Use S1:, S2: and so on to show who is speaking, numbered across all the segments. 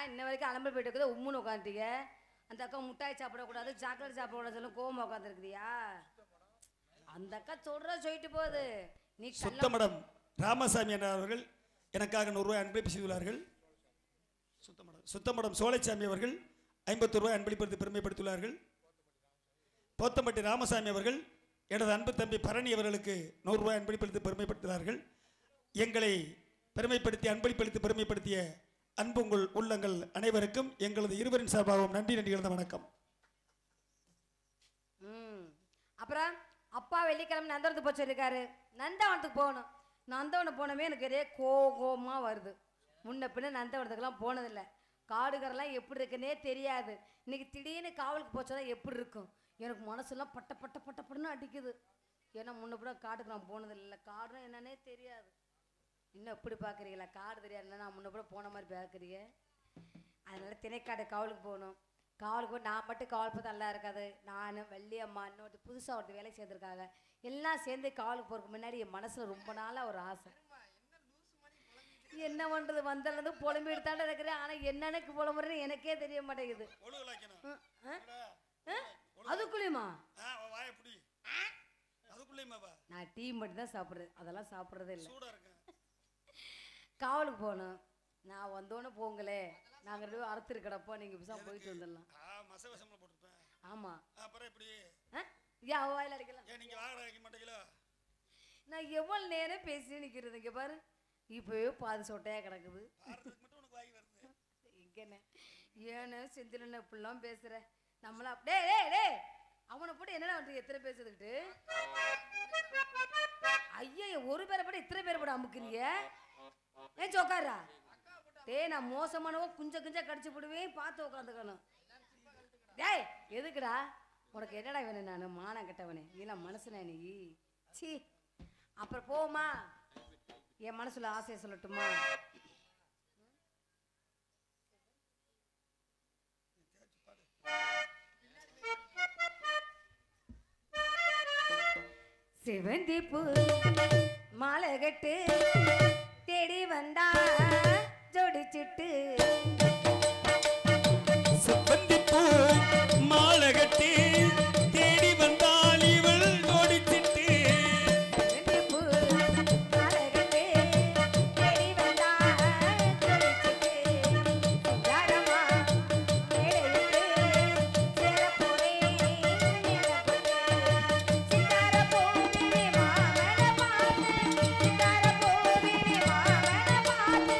S1: இன்ன வரைக்கும் அலம்பல் போயிட்டு இருக்குது உம்முன்னு உட்காந்துட்டீங்க. அந்த அக்கா முட்டாய் சாப்பிடக்கூடாது சாக்லேட் சாப்பிடக்கூடாது சொல்லி கோவமா உட்காந்துருக்குறியா? அந்த அக்கா சொல்லிட்டு போகுது. நீ
S2: சுத்தமடம் ராமசாமி அவர்கள் எனக்காக 100 ரூபாய் அன்பளிப்பு செய்துள்ளார்கள். சுத்தமடம் சோலைச்சாமி அவர்கள் 50 ரூபாய் அன்பளிப்படுத்தி பெருமைப்படுத்தியுள்ளார்கள். போத்தம்பட்டி ராமசாமி அவர்கள் எனது அன்பு தம்பி பரணி அவர்களுக்கு 100 ரூபாய் அன்பளிப்படுத்தி பெருமைப்படுத்தினார்கள். எங்களை பெருமைப்படுத்தி அன்பளிப்படுத்தி பெருமைப்படுத்திய அன்பு உங்கள் உள்ளங்கள் அனைவருக்கும் எங்களது இருவரின் சார்பாகவும் நன்றி கலந்த வணக்கம்.
S1: அப்புறம் அப்பா வெள்ளிக்கிழமை நந்தவனத்துக்கு போச்சு இருக்காரு. நந்தவனத்துக்கு போகணும். நந்தவனம் போனவே எனக்கு ஒரே கோபமாக வருது. முன்ன பின்ன நந்தவனத்துக்கெல்லாம் போனதில்லை. காடுகரெல்லாம் எப்படி இருக்குன்னே தெரியாது. இன்னைக்கு திடீர்னு காவலுக்கு போச்சாதான் எப்படி இருக்கும். எனக்கு மனசெல்லாம் பட்ட பட்ட பட்ட பட்டுன்னு அடிக்குது. ஏன்னா முன்ன பின்ன காட்டுக்கு நான் போனதில்லை. காடுனா என்னன்னே தெரியாது. இன்னும் எப்படி பார்க்குறீங்களா? காடு தெரியாதுன்னா நான் முன்ன கூட போன மாதிரி பார்க்குறீங்க. அதனால் திணைக்காடு காவலுக்கு போகணும். காவலுக்கு போய் நான் மட்டும் காவல் பார்த்து நல்லா இருக்காது. நான் வள்ளியம்மா இன்னொரு புதுசாக ஒருத்தர் வேலை செய்திருக்காங்க. எல்லாம் சேர்ந்து காவலுக்கு போகிறதுக்கு முன்னாடி என் மனசில் ரொம்ப நாளாக ஒரு ஆசை. என்ன பண்ணுறது? வந்ததுலேருந்து புலம்பி எடுத்தாண்ட இருக்கிறேன். ஆனால் என்னென்னக்கு புலம்புறேன்னு எனக்கே தெரிய மாட்டேங்குது. அதுக்குள்ளேயுமா? நான் டீ மட்டும் தான் சாப்பிட்றேன். அதெல்லாம் சாப்பிட்றதே இல்லை. காவலுக்கு போகணும். நான் வந்தோன்னே போங்களே. நாங்கள் 2 அறுத்துரு கிடப்போ. நீங்கள் பிசா போயிட்டு வந்துடலாம். ஆமாம். ஏன் அவ வாயில் அடிக்கலாம்? நான் எவ்வளோ நேரம் பேசி நிற்கிறது. இங்கே பாரு, இப்போவே பாதி சொட்டையாக கிடக்குது. இங்கண்ணே ஏன்னு செந்திலண்ணே இப்படிலாம் பேசுகிற நம்மளா? டே டே டே அவனை போட்டு என்னடா வந்து எத்தனை பேசுறதுக்கிட்டு? ஐயா, ஒரு பேரை போட்டு இத்தனை பேரை போட்டு அமுக்குறீங்க. ஏன் சோக்காரா? டே, நான் மோசமானவோ குஞ்ச குஞ்சா கடிச்சு போடுவேன். பார்த்து உட்காந்துக்கணும். டேய், எதுக்குடா? உனக்கு என்னடா வேணும்? நான் மானம் கட்டவனே. நீலாம் மனசுனா நீ? சி, அப்புறம் போமா. என் மனசுல ஆசையை சொல்லட்டுமா? செவந்தி பூ மாலை கட்டு தேடி வந்தா ஜோடிச்சிட்டு.
S2: செவந்தி பூ மாலை கட்டி தேடி வந்தால் இவள் ஜோடிச்சிட்டு.
S1: செவந்தி பூ மாலை கட்டு தேடி வந்தா ஜோடிச்சிட்டு. யாரம்மா மேடையிட்டு சேர போறேன் ஞானப்பட்டு. சித்தார போவினி மாமன பார்த்து, சித்தார போவினி மாமன பார்த்து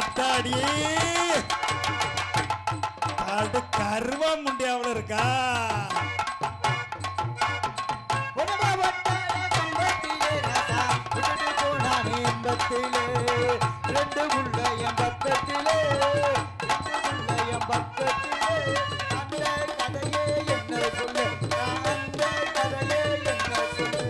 S2: ஆத்தாடி அது கருவா முண்டியாவில் இருக்கா
S3: ரெண்டு உள்ள என் பக்கத்திலே பக்கத்திலே அந்த கதையே என்ன சொல்லு அந்த கதையே என்ன சொல்லு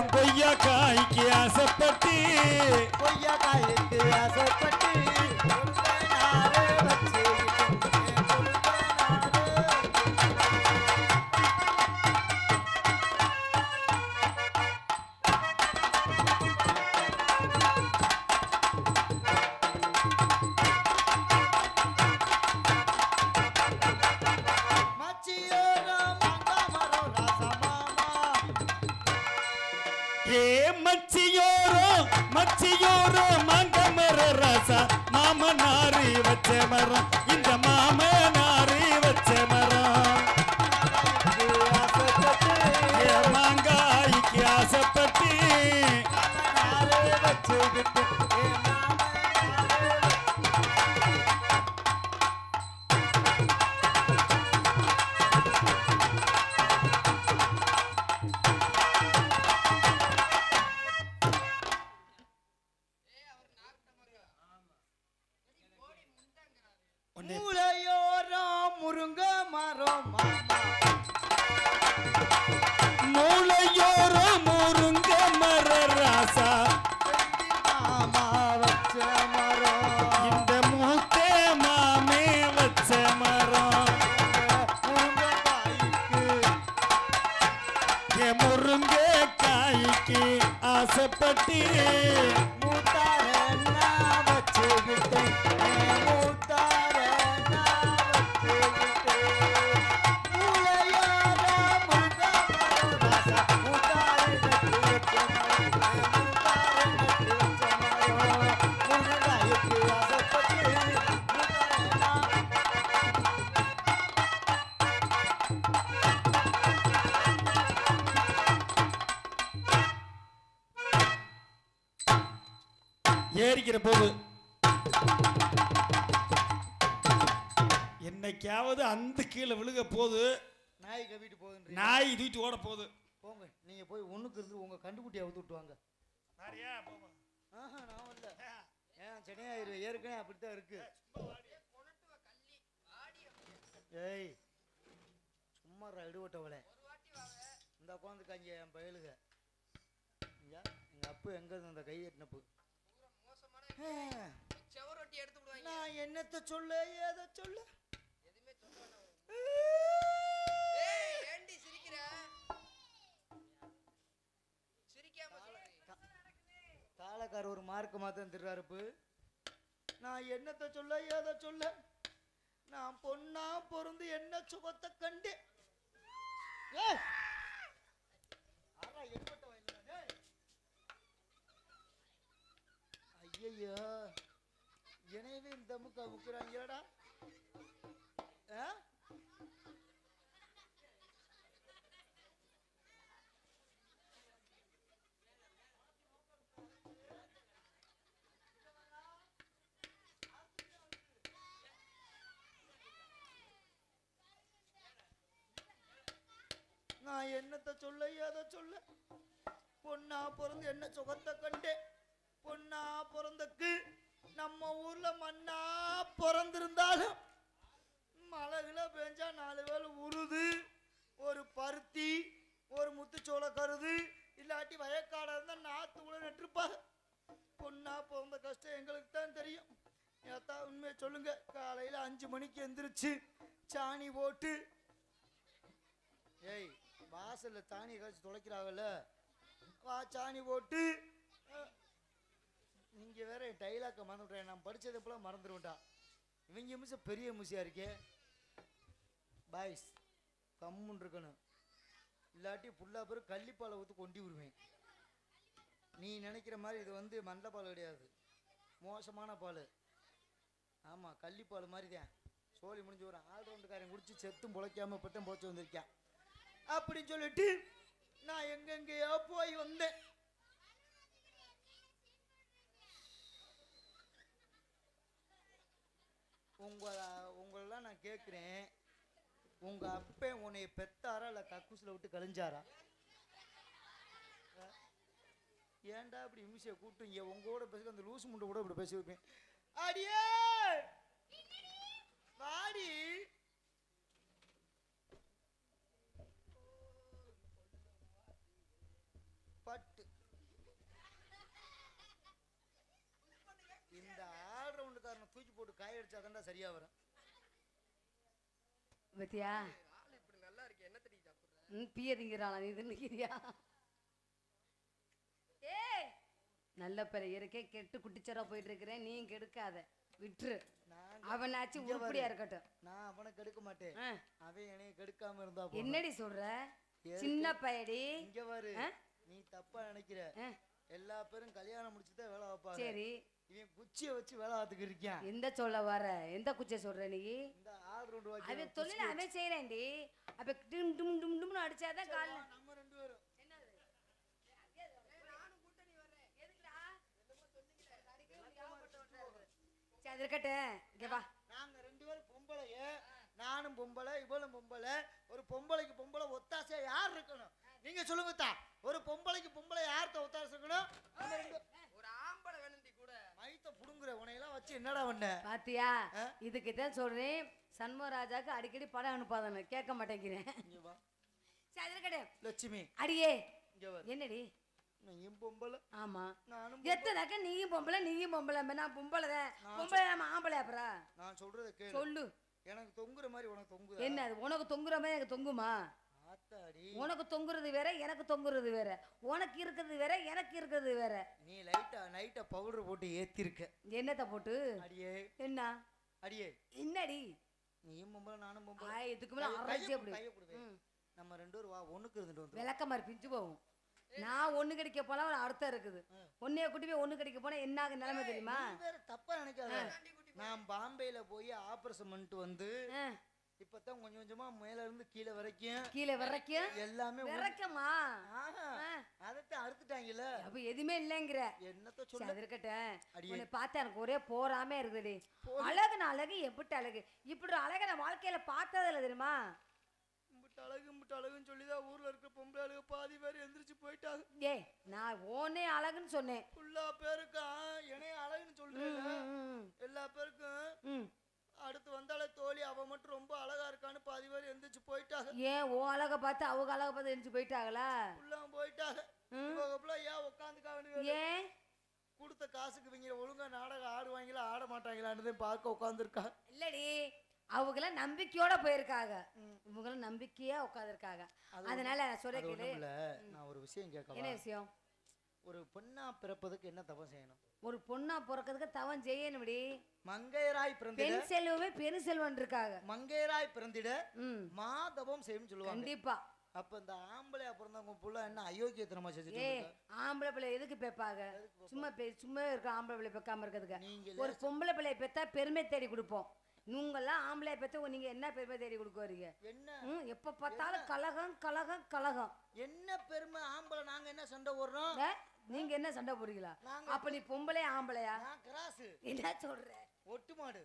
S2: கொய்யா காய்க்கு ஆசைப்பட்டு
S3: கொய்யா காய்க்கு ஆசைப்பட்டு
S2: மச்சியோரோ மாங்கமர ராசா மாமனாரி வச்ச மரம் இந்த மாமனாரி வச்ச மரம் மாங்காய்க்கு ஆசைப்பட்டு ஆசைப்பட்டு ஏறிக்கிற போது என்னைக்காவது அந்த கீழே விழுக போது
S3: நாய் கவிட்டு போகுது
S2: நாய் தூக்கிட்டு ஓட போகுது
S3: போங்க நீங்க போய் ஒண்ணுக்கு இருந்து உங்க கண்டுக்குட்டியை அவுத்து விட்டுவாங்க நான் வரல ஏன் சென்னையாயிரு ஏற்கனவே அப்படித்தான் இருக்கு ஏய் சும்மா இடுவட்டவளே இந்த உட்காந்துக்காங்க என் பயலுக எங்க அப்பு எங்க இந்த கை எட்டினப்பு நான் என்னத்த சொல்ல ஏத சொல்ல தாளக்கார ஒரு மார்க் மாத்தம் திருறாருப்பு நான் என்னத்த சொல்ல ஏத சொல்ல நான் பொண்ணா பொருந்து என்ன சுகத்தை கண்டு ஐயா எனவே இந்த முக்கா முக்கிறாங்கடா நான் என்னத்த சொல்ல ஏத சொல்ல பொண்ணா பிறந்து என்ன சுகத்தை கண்டே பொண்ணா பிறந்தக்கு நம்ம ஊர்ல மண்ணா பிறந்திருந்தாலும் மழைகளை பெஞ்சா 4 வேளை உருது ஒரு பருத்தி ஒரு முத்துச்சோள கருது இல்லாட்டி வயக்காடா இருந்தா நாத்து கூட நட்டுருப்பாங்க பொண்ணா பிறந்த கஷ்டம் எங்களுக்கு தான் தெரியும் ஏத்தா உண்மையை சொல்லுங்க காலையில 5 மணிக்கு எந்திரிச்சு சாணி போட்டு ஏய் வாசல்ல சாணி கழிச்சு துளைக்கிறாங்கல்ல சாணி போட்டு நீங்க வேற டைலாக்க மறந்துவிட்டேன். நான் படிச்சதை போல மறந்துடுவேன்டா. இவங்க மிஸ் பெரிய மிஸ்ஸியா இருக்கே. பாய்ஸ் கம்முன்னு இருக்கணும், இல்லாட்டி புல்லா பேர் கள்ளிப்பாலை ஊற்றி கொண்டு விடுவேன். நீ நினைக்கிற மாதிரி இது வந்து மண்டை பால் கிடையாது, மோசமான பால். ஆமாம், கள்ளிப்பால் மாதிரி தான். சோழி முடிஞ்சு ஒரு ஆல்ரவுண்டுக்காரன் குடிச்சு செத்தும் பொழைக்காம இப்போத்தான் பொழைச்சி வந்திருக்கேன் அப்படின்னு சொல்லிட்டு நான் எங்கெங்கேயோ போய் வந்தேன். உங்களெல்லாம் நான் கேட்குறேன், உங்கள் அப்பே உன்னைய பெத்தாரா இல்லை கக்கூசில் விட்டு கழிஞ்சாரா? ஏன்டா இப்படி இமிசியை கூப்பிட்டுங்க? உங்களோட பேசுக அந்த லூசு முண்டை கூட இப்படி பேசி வைப்பேன். அடியே வாடி. பட்டு இந்த ஆல்ரவுண்டுக்காரனை தூக்கி போட்டு காய அடிச்சா தான்டா சரியா வரும்.
S1: பத்தியா பிய திங்கிறாளா நீ தின்னுக்கிறியா? ஏய் நல்ல பிள்ளை இருக்கே, கெட்டு குட்டிச்சரா போயிட்டு இருக்கிறேன், நீ கெடுக்காத, விட்டுரு. அவனாச்சு உருப்படியா இருக்கட்டும்.
S3: நான் அவனை கெடுக்க மாட்டேன், அவன் என்னைய கெடுக்காம இருந்தா.
S1: என்னடி சொல்ற? சின்ன பையடி
S3: இங்க பாரு, நீ தப்பா நினைக்கிற. எல்லா பேரும் கல்யாணம் முடிச்சுதான் வேலை வைப்பாங்க.
S1: சரி,
S3: இவன் குச்சியை வச்சு வேலை பார்த்துக்கு இருக்கான்.
S1: எந்த சொல்ல வர? எந்த குச்சியை சொல்ற நீ?
S3: இந்த ஆல்ரவுண்ட் வாக்கி
S1: அவன் தொழில அவன் செய்யறேன்டி. அப்ப டும் டும் டும் டும்னு அடிச்சாதான் கால்.
S3: நம்ம ரெண்டு பேரும் நாங்க ரெண்டு பேரும் பொம்பளைய, நானும் பொம்பளை இவளும் பொம்பளை. ஒரு பொம்பளைக்கு பொம்பளை ஒத்தாசையா யார் இருக்கணும் நீங்க சொல்லுங்க தான். ஒரு பொம்பளைக்கு பொம்பளை யார்கிட்ட ஒத்தாசை இருக்கணும்? ஒரு ஆம்பளை வேணுண்டி கூட மைத்த புடுங்குற உனையெல்லாம் வச்சு என்னடா பண்ண
S1: பாத்தியா? இதுக்கு தான் சொல்றேன், சண்முகராஜாக்கு அடிக்கடி படம் அனுப்பாதானு கேட்க மாட்டேங்கிறேன்.
S3: லட்சுமி
S1: அடியே என்னடி
S3: நீயும் பொம்பளை?
S1: ஆமா,
S3: நானும்
S1: எத்தனாக்க நீயும் பொம்பளை நீயும் பொம்பளை. நான் பொம்பளை தான், பொம்பளை நம்ம ஆம்பளை. அப்புறம்
S3: நான் சொல்றத கேளு.
S1: சொல்லு.
S3: எனக்கு தொங்குற மாதிரி உனக்கு தொங்குதா?
S1: என்ன அது உனக்கு தொங்குற மாதிரி எனக்கு தொங்குமா?
S3: ஆத்தாடி,
S1: உனக்கு தொங்குறது வேற, எனக்கு தொங்குறது வேற. உனக்கு இருக்கிறது வேற, எனக்கு இருக்கிறது வேற.
S3: நீ நைட்டா பவுடர் போட்டு ஏத்திருக்க.
S1: என்னத்த போட்டு?
S3: அடியே
S1: என்ன
S3: அடியே
S1: என்னடி?
S3: நீயும் பொம்பளை நானும் பொம்பளை.
S1: இதுக்கு மேல அரைச்சி அப்படி
S3: நம்ம ரெண்டு பேரும் வா ஒண்ணுக்கு இருந்துட்டு வந்து
S1: விளக்க மாதிரி பிஞ்சு போகும். நான் ஒண்ணு கிடைக்க போனா ஒரு அர்த்தம் இருக்குது. ஒன்னைய கூட்டி போய் ஒண்ணு கிடைக்க போனா என்ன ஆகும் நிலைமை தெரியுமா?
S3: வேற தப்பா நினைக்காத. நான் பாம்பேல போய் ஆபரேஷன் பண்ணிட்டு வந்து இப்பதான் கொஞ்சம் கொஞ்சமா மேல இருந்து கீழே வரைக்கும் எல்லாமே
S1: வரைக்குமா?
S3: அதத்தான் அறுத்துட்டாங்கல்ல.
S1: அப்ப எதுவுமே இல்லைங்கிற
S3: என்னத்த சொல்ல?
S1: அது இருக்கட்டும், உன்னை பார்த்தா எனக்கு ஒரே போறாமே இருக்குதுடி. அழகுன அழகு எப்படி அழகு, இப்படி ஒரு அழகை நான் வாழ்க்கையில பார்த்ததில்ல தெரியுமா?
S3: அழகுன்னு சொல்லிதான் ஊர்ல இருக்க பொம்பளை அழகு பாதி பேர் எந்திரிச்சு போயிட்டாங்க.
S1: ஏய் நான் ஓனே அழகுன்னு சொன்னேன்.
S3: எல்லா பேருக்கும் என்னைய அழகுன்னு சொல்றேன். எல்லா பேருக்கும் அடுத்து வந்தாலே தோழி அவ மட்டும் ரொம்ப அழகா இருக்கான்னு பாதி பேர் எந்திரிச்சு போயிட்டாங்க.
S1: ஏன் ஓ அழகை பார்த்து அவங்க அழகை பார்த்து எந்திரிச்சு போயிட்டாங்களா?
S3: எல்லாம் போயிட்டாங்க. ஏன் உட்காந்துக்கா? ஏன் கொடுத்த காசுக்கு இவங்க ஒழுங்கா நாடகம் ஆடுவாங்களா ஆட மாட்டாங்களான்னு பார்க்க உட்காந்துருக்கா.
S1: இல்லடி, அவங்கள நம்பிக்கையோட போயிருக்காங்க, இவங்கள நம்பிக்கையா உட்காந்துருக்காங்க. அதனால
S3: நான் ஒரு விஷயம் கேட்க.
S1: என்ன விஷயம்?
S3: ஒரு பொண்ணா பிறப்பதுக்கு என்ன தவம் செய்யணும்?
S1: ஒரு பொண்ணா பிறக்கிறதுக்கு தவம் செய்யணும்டி.
S3: மங்கையராய் பிறந்திட,
S1: பெண் செல்வமே பெரு செல்வன் இருக்காங்க.
S3: மங்கையராய் பிறந்திட மாதவம் செய்யும் சொல்லுவாங்க.
S1: கண்டிப்பா.
S3: அப்ப இந்த ஆம்பளை பிறந்தவங்க புள்ள என்ன அயோக்கியத்தனமா செஞ்சுட்டு
S1: இருக்காங்க? ஆம்பளை பிள்ளை எதுக்கு பெப்பாங்க? சும்மா இருக்க ஆம்பளை பிள்ளை பெக்காம இருக்கிறதுக்கு. ஒரு பொம்பளை பிள்ளைய பெத்தா பெருமை தேடி கொடுப்போம். நீங்கெல்லாம் ஆம்பளைய பெற்ற நீங்க என்ன பெருமை தேடி கொடுக்க வரீங்க? என்ன எப்ப பார்த்தாலும் கலகம் கலகம் கலகம்.
S3: என்ன பெருமை? ஆம்பளை நாங்க என்ன சண்டை போடுறோம்?
S1: நீங்க என்ன சண்டை போடுறீங்களா? அப்ப நீ பொம்பளையா ஆம்பளையா? என்ன சொல்ற?
S3: ஒட்டு மாடு.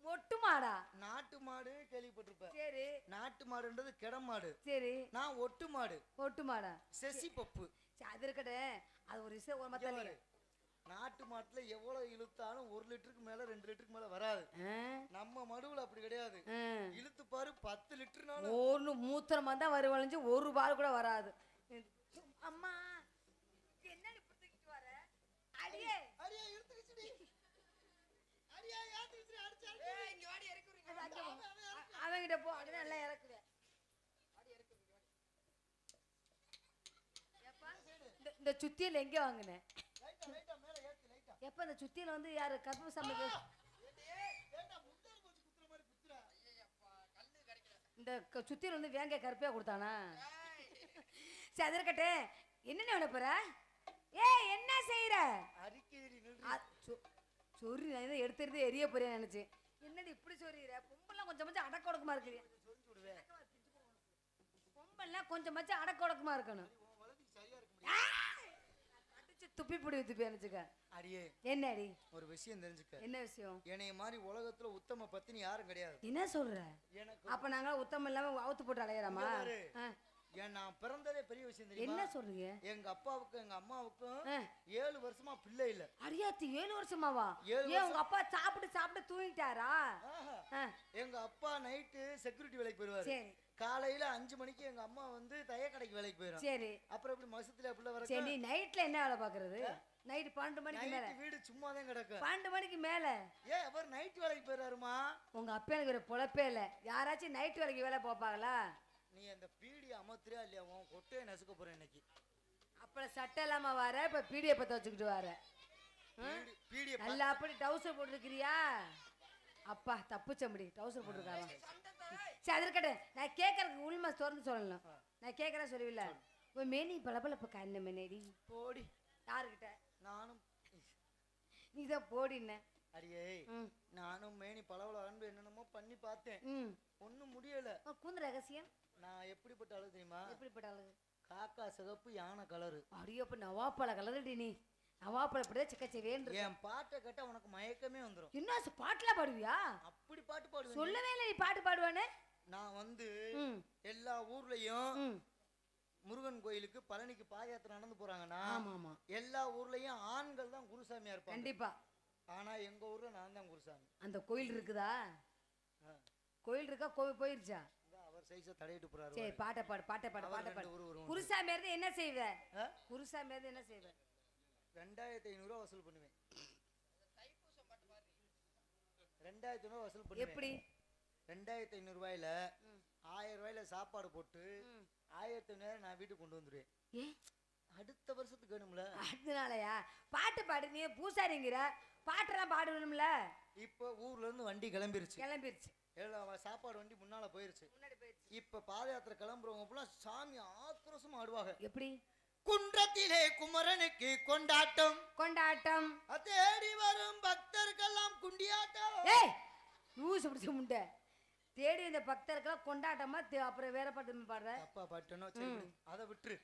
S1: ஒட்டு மாடா?
S3: நாட்டு மாடு கேள்விப்பட்டிருப்ப.
S1: சரி,
S3: நாட்டு மாடுன்றது கிட மாடு.
S1: சரி,
S3: நான் ஒட்டு மாடு.
S1: ஒட்டு மாடா?
S3: செசி பப்பு.
S1: அது இருக்கட்டும், அது ஒரு விஷயம். ஒரு மத்த
S3: நாட்டு மாட்டுல எவ்வளவு இழுத்தாலும் 1 லிட்டருக்கு மேல 2 லிட்டருக்கு மேல வராது. நம்ம மடுவுல அப்படி கிடையாது. இழுத்து பாரு 10 லிட்டர்னால
S1: ஒரு மூத்திரமா தான் வருவளைஞ்சு ஒரு பால் கூட வராது. அம்மா என்ன இப்படிக்கிட்டு வர? அடியே அடியே இழுத்துக்கிச்சுடி. அடியே ஏத்துக்கிச்சு அடிச்சு இங்க வாடி இறக்குறீங்க. அவங்கிட்ட போ, அப்படியே நல்லா இறக்குவே. வாடி இறக்குறீங்க வாடி. ஏப்பா இந்த சுத்தியல எங்க வாங்குனே?
S3: லைட்டா மேல ஏத்து லைட்டா.
S1: எப்ப இந்த சுத்தியில வந்து யாரு கருப்பு சமைக்க இந்த சுத்தியில வந்து வேங்க கருப்பையா கொடுத்தானா? சரி அது இருக்கட்டே. என்னென்ன வேண போற? ஏய் என்ன செய்யற? சொறி நான் இதை எடுத்துட்டு எரிய போறேன் நினைச்சேன். என்னடி இப்படி சொல்றீங்க? பொம்பெல்லாம் கொஞ்சம் கொஞ்சம் அடக்க ஒடுக்கமா இருக்குது. பொம்பெல்லாம் கொஞ்சம் கொஞ்சம் அடக்க ஒடுக்கமா இருக்கணும். துப்பி பிடி துப்பி நினைச்சுக்க. அடியே என்னடி
S3: ஒரு விஷயம் தெரிஞ்சுக்க.
S1: என்ன விஷயம்?
S3: என்னைய மாதிரி உலகத்துல உத்தம பத்தினி யாரும் கிடையாது.
S1: என்ன சொல்ற? அப்ப நாங்க உத்தமம் இல்லாம அவுத்து போட்டு அலையறாமா?
S3: ஏன் நான் பிறந்ததே பெரிய விஷயம் தெரியுமா?
S1: என்ன சொல்றீங்க?
S3: எங்க அப்பாவுக்கும் எங்க அம்மாவுக்கும் 7 வருஷமா பிள்ளை இல்ல.
S1: அடியாத்தி 7 வருஷமாவா? ஏன் உங்க அப்பா சாப்பிட்டு சாப்பிட்டு தூங்கிட்டாரா?
S3: எங்க அப்பா நைட்டு செக்யூரிட்டி வேலைக்கு போயிருவாரு.
S1: சரி.
S3: காலையில 5 மணிக்கு எங்க அம்மா வந்து தைய கடைக்கு வேலைக்கு போயிரும்.
S1: சரி.
S3: அப்புறம் எப்படி மசத்துல பிள்ளை வர?
S1: சரி நைட்ல என்ன வேலை பாக்குறது? நைட் 12 மணிக்கு மேல
S3: வீடு சும்மா தான் கிடக்கும்.
S1: 12 மணிக்கு மேல
S3: ஏன் அவர் நைட் வேலைக்கு போயிராருமா?
S1: உங்க அப்பா எனக்கு ஒரு பொழப்பே இல்ல. யாராச்சும் நைட் வேலைக்கு வேலை போப்பாங்களா?
S3: நீ அந்த பீடி அமர்த்தியா இல்லையா? உன் கொட்டையை நசுக்க போறேன் இன்னைக்கு.
S1: அப்புறம் சட்டை இல்லாம வர இப்ப பீடியை பத்த வச்சுக்கிட்டு வர. நல்லா அப்படி டவுசர் போட்டுருக்கிறியா? அப்பா தப்புச்சம்படி டவுசர் போட்டுருக்காங்க. சரி அது இருக்கட்டும். நான் கேட்கறதுக்கு உண்மை திறந்து சொல்லணும். நான் கேட்கறேன் சொல்லுவில்ல. உன் மேனி பளபளப்பு கண்ணு மேனேடி போடி. யாருக்கிட்ட? நானும் நீதான் போடின்ன.
S3: அடியே நானும் மேனி பளபள அன்பு என்னென்னமோ பண்ணி பார்த்தேன். ஒன்னும் முடியல.
S1: கூந்த ரகசியம்
S3: நான் எப்படிப்பட்ட அழகு தெரியுமா?
S1: எப்படிப்பட்ட அழகு?
S3: காக்கா சிகப்பு யானை கலரு.
S1: அடியோப்ப நவாப்பழ கலருடி நீ. நவாப்பழ இப்படிதான் சிக்கச்சேவேன்.
S3: என் பாட்டை கேட்டா உனக்கு மயக்கமே வந்துடும்.
S1: என்ன பாட்டுலாம் பாடுவியா?
S3: அப்படி பாட்டு பாடுவேன்.
S1: சொல்லவே இல்லை நீ பாட்டு பாடுவானே.
S3: நான் வந்து எல்லா ஊர்லயும் முருகன் கோயிலுக்கு பழனிக்கு பாதயாத்திரை நடந்து போறாங்கன்னா எல்லா ஊர்லயும் ஆண்கள் தான் குருசாமியா இருப்பாங்க. கண்டிப்பா. ஆனா எங்க ஊர்ல நான் தான் குருசாமி. அந்த கோயில் இருக்குதா? கோயில் இருக்கா? கோவில் போயிருச்சா? அவர் சைஸ தடையிட்டு போறாரு. சரி பாட்ட பாடு பாட்ட பாடு பாட்ட பாடு. குருசாமி இருந்து என்ன செய்வ? குருசாமி இருந்து என்ன செய்வ? 2500 ரூபாய் வசூல் பண்ணுவேன். 2500 வசூல் பண்ணுவேன். எப்படி? 2500 ரூபாயில 1000 ரூபாயில சாப்பாடு போட்டு 1500 நான் வீட்டுக்கு கொண்டு வந்துடுவேன். அடுத்த வருஷத்துக்கு வேணும்ல. அதனாலயா பாட்டு பாடு? நீ பூசாரிங்கிற பாட்டெல்லாம் பாடணும்ல. இப்ப ஊர்ல இருந்து வண்டி கிளம்பிருச்சு. சாப்பாடு வண்டி முன்னால போயிருச்சு. இப்ப பாதயாத்திரை கிளம்புறவங்க சாமி ஆக்ரோஷமா ஆடுவாங்க. எப்படி? குன்றத்திலே குமரனுக்கு கொண்டாட்டம் தேடி வரும் பக்தர்களெல்லாம் குண்டியாட்டம். ஏய் லூசு பிடிச்ச முண்டை. தேடி இந்த பக்தர்களெல்லாம் கொண்டாட்டமா அப்புறம் வேற பாட்டு பாடுற? அப்பா பாட்டணும். சரி அத விட்டுரு.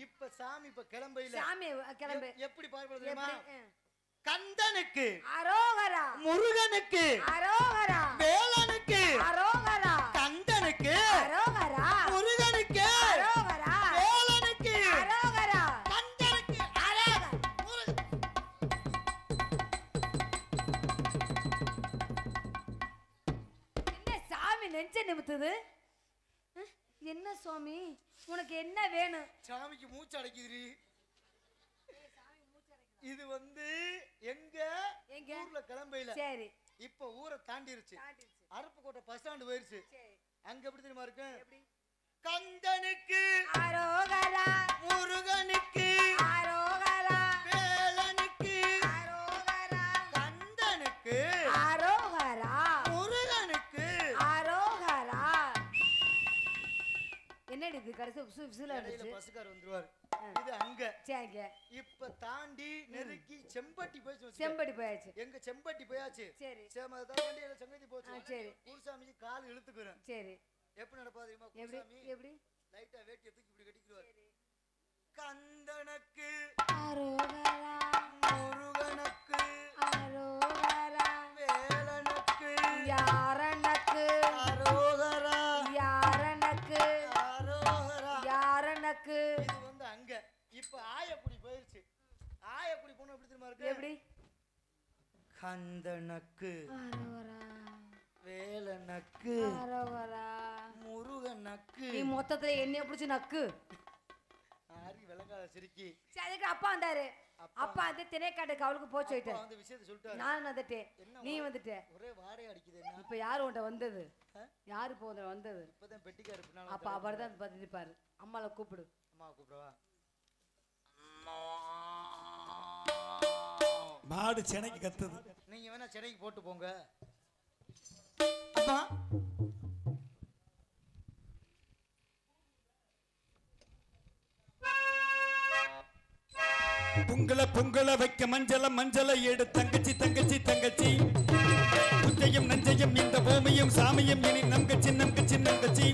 S3: இப்ப சாமி இப்ப கிளம்பையில சாமி கிளம்பு. எப்படி பாடுறது தெரியுமா? கந்தனுக்கு அரோகரா, முருகனுக்கு அரோகரா, வேலனுக்கு அரோகரா, கந்தனுக்கு அரோகரா, முருகனுக்கு அரோகரா, வேலனுக்கு அரோகரா, கந்தனுக்கு அரோகரா. என்ன சாமி நெஞ்ச நிமித்துது? என்ன சுவாமி உனக்கு என்ன வேணும்? சாமிக்கு மூச்சு அடைக்குதுரி. இது வந்து எங்க ஊர்ல கிளம்பையில. சரி இப்ப ஊரை தாண்டிருச்சு. அருப்புக்கோட்டை பஸ் ஸ்டாண்ட் போயிருச்சு. அங்க எப்படி தெரியுமா இருக்கு? கந்தனுக்கு அரோகரா, முருகனுக்கு அரோகரா, வேலனுக்கு அரோகரா, கந்தனுக்கு அரோகரா, முருகனுக்கு அரோகரா. என்னடி இது கடைசி விசில அடிச்சு பஸ்கார் வந்துருவாரு. இது அங்க. சரிங்க. இப்ப தாண்டி நெருக்கி செம்பட்டி போயிச்சு. செம்பட்டி போயாச்சு. எங்க செம்பட்டி போயாச்சு. சரி சேமதா வண்டியில செங்கதி போச்சு. சரி குருசாமிக்கு கால் இழுத்துக்குறேன். சரி எப்படி நடப்பா தெரியுமா? குருசாமி எப்படி லைட்டா வேட்டியை தூக்கி இப்படி கட்டிக்குவாரு. கந்தனுக்கு அரோகரா, முருகனுக்கு அரோகரா, வேலனுக்கு யாரனுக்கு அரோகரா, யாரனுக்கு அரோகரா, யாரனுக்கு. இது வந்து அங்க. இப்ப ஆயக்குடி போயிருச்சு. ஆயக்குடி போன எப்படி தெரியுமா இருக்கு? எப்படி? கந்தனுக்கு அரோகரா, வேலனுக்கு அரோகரா, முருகனுக்கு. நீ மொத்தத்துல என்னைய பிடிச்சு நக்கு. ஆரி விளங்காத சிரிக்கி. சரி அதுக்கு அப்பா வந்தாரு. அப்பா வந்து திணைக்காட்டுக்கு அவளுக்கு போச்சு போயிட்டு வந்து விஷயத்தை சொல்லிட்டாரு. நான் வந்துட்டேன். நீ வந்துட்ட. ஒரே வாடை அடிக்குது. இப்ப யாரு உன்ட்ட வந்தது? யாரு போத வந்தது? இப்பதான் பெட்டிக்காரு பின்னால. அப்ப அவர் தான் பதிப்பாரு. அம்மாவை கூப்பிடு. அம்மாவை கூப்பிடவா?
S2: மாடு சென்னைக்கு கத்துது.
S3: நீங்க வேணா சென்னைக்கு போட்டு போங்க. அப்பா
S2: பொங்கல வைக்க மஞ்சளை எடு தங்கச்சி தங்கச்சி தங்கச்சி. புஞ்சையும் நஞ்சையும் இந்த பூமியும் சாமியும் இனி நம்கச்சி நம்கச்சி நம்கச்சி.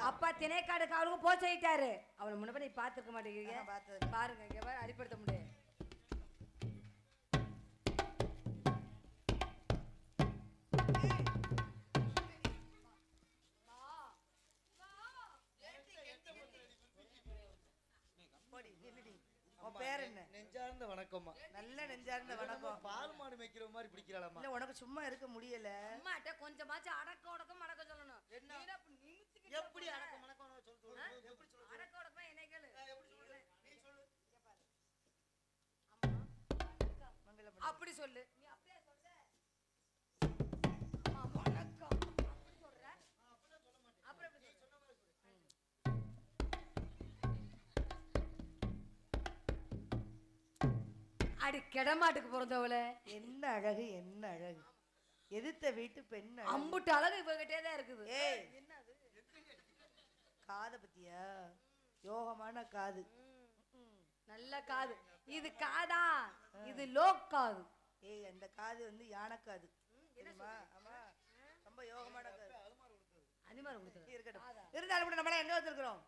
S1: அப்பா திணைக்காடு காவலுக்கு போக சொல்லிட்டாரு. அவனை முன்ன நீ பாத்துக்க மாட்டேங்கிறீங்க. பாருங்க இங்க அடிப்படுத்த முடியாது.
S3: நெஞ்சார்ந்த வணக்கம்மா. நல்ல நெஞ்சார்ந்த வணக்கம். பால் மாடு மேய்க்கிற மாதிரி பிடிக்கலாமா? இல்ல உனக்கு சும்மா இருக்க முடியல. அம்மாட்ட கொஞ்சமாச்சும் அடக்க ஒடக்கம் மடக்க சொல்லணும். என்ன எப்படி அடக்க மடக்க சொல்லு. எப்படி சொல்லு? அடக்க ஒடக்கம் என்ன கேளு. எப்படி சொல்லு? நீ சொல்லு. அம்மா அப்படி சொல்லு. நீ அப்படியே சொல்ற. அம்மா வணக்கம் அப்படி சொல்ற. அப்படியே சொல்ல மாட்டேன். அப்புறம் எப்படி சொன்ன மாதிரி சொல்லு. அடி கெடமாட்டுக்கு பிறந்தவள. என்ன அழகு என்ன அழகு. எதிர்த்த வீட்டு பெண் அழகு.
S1: அம்புட்டு அழகு இவகிட்டே தான் இருக்குது.
S3: ஏய் காதை பத்தியா? யோகமான காது,
S1: நல்ல காது. இது காதா? இது லோக் காது.
S3: ஏய் அந்த காது வந்து யானை காது தெரியுமா? ஆமா ரொம்ப யோகமான காது.
S1: அனிமார் கொடுத்தது
S3: இருக்கட்டும். இருந்தாலும் கூட நம்மளாம் எங்க வந்திருக்கிறோம்?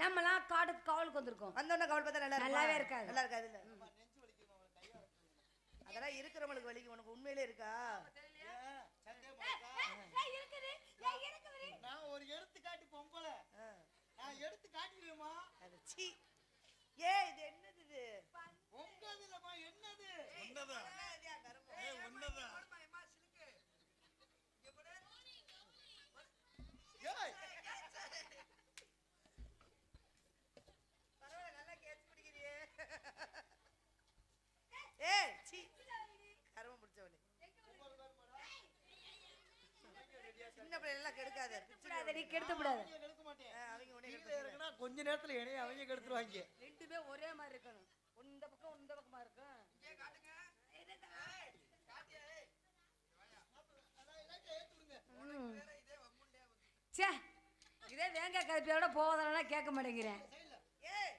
S1: நம்மலாம் காடுக்கு காவலுக்கு வந்திருக்கோம்.
S3: வந்தோடனே கவல் பார்த்தா நல்லா
S1: நல்லாவே இருக்காது.
S3: நல்லா இருக்காது இல்ல? அதெல்லாம் இருக்கிறவங்களுக்கு வலிக்கு. உனக்கு உண்மையிலே இருக்கா?
S4: நான் ஒரு எடுத்துக்காட்டி பொம்பளை, நான் எடுத்து காட்டிடுவேமா?
S3: சி ஏ இது என்னது இது?
S4: உங்கது இல்லம்மா, என்னது?
S2: உன்னதான் உன்னதான்
S4: ஏய்,
S3: பரவாயில்ல நல்லா கேட்ச் பிடிக்கிறியே. ஏய் சி கருமம் பிடிச்சவனே. சின்ன பிள்ளை எல்லாம் கெடுக்காத.
S1: நீ கெடுத்து விடாத.
S4: நான் எடுக்க மாட்டேன்.
S3: அவங்க உடனே
S4: கீழே இறங்குனா கொஞ்ச நேரத்துல என்னைய அவங்க கெடுத்துருவாங்க.
S1: ரெண்டுமே ஒரே மாதிரி இருக்கணும். இந்த பக்கம் இந்த பக்கமா இருக்கும். சே இதே தேங்காய் கருப்பியோட போவதனா கேட்க மாட்டேங்கிறேன்.
S3: ஏய்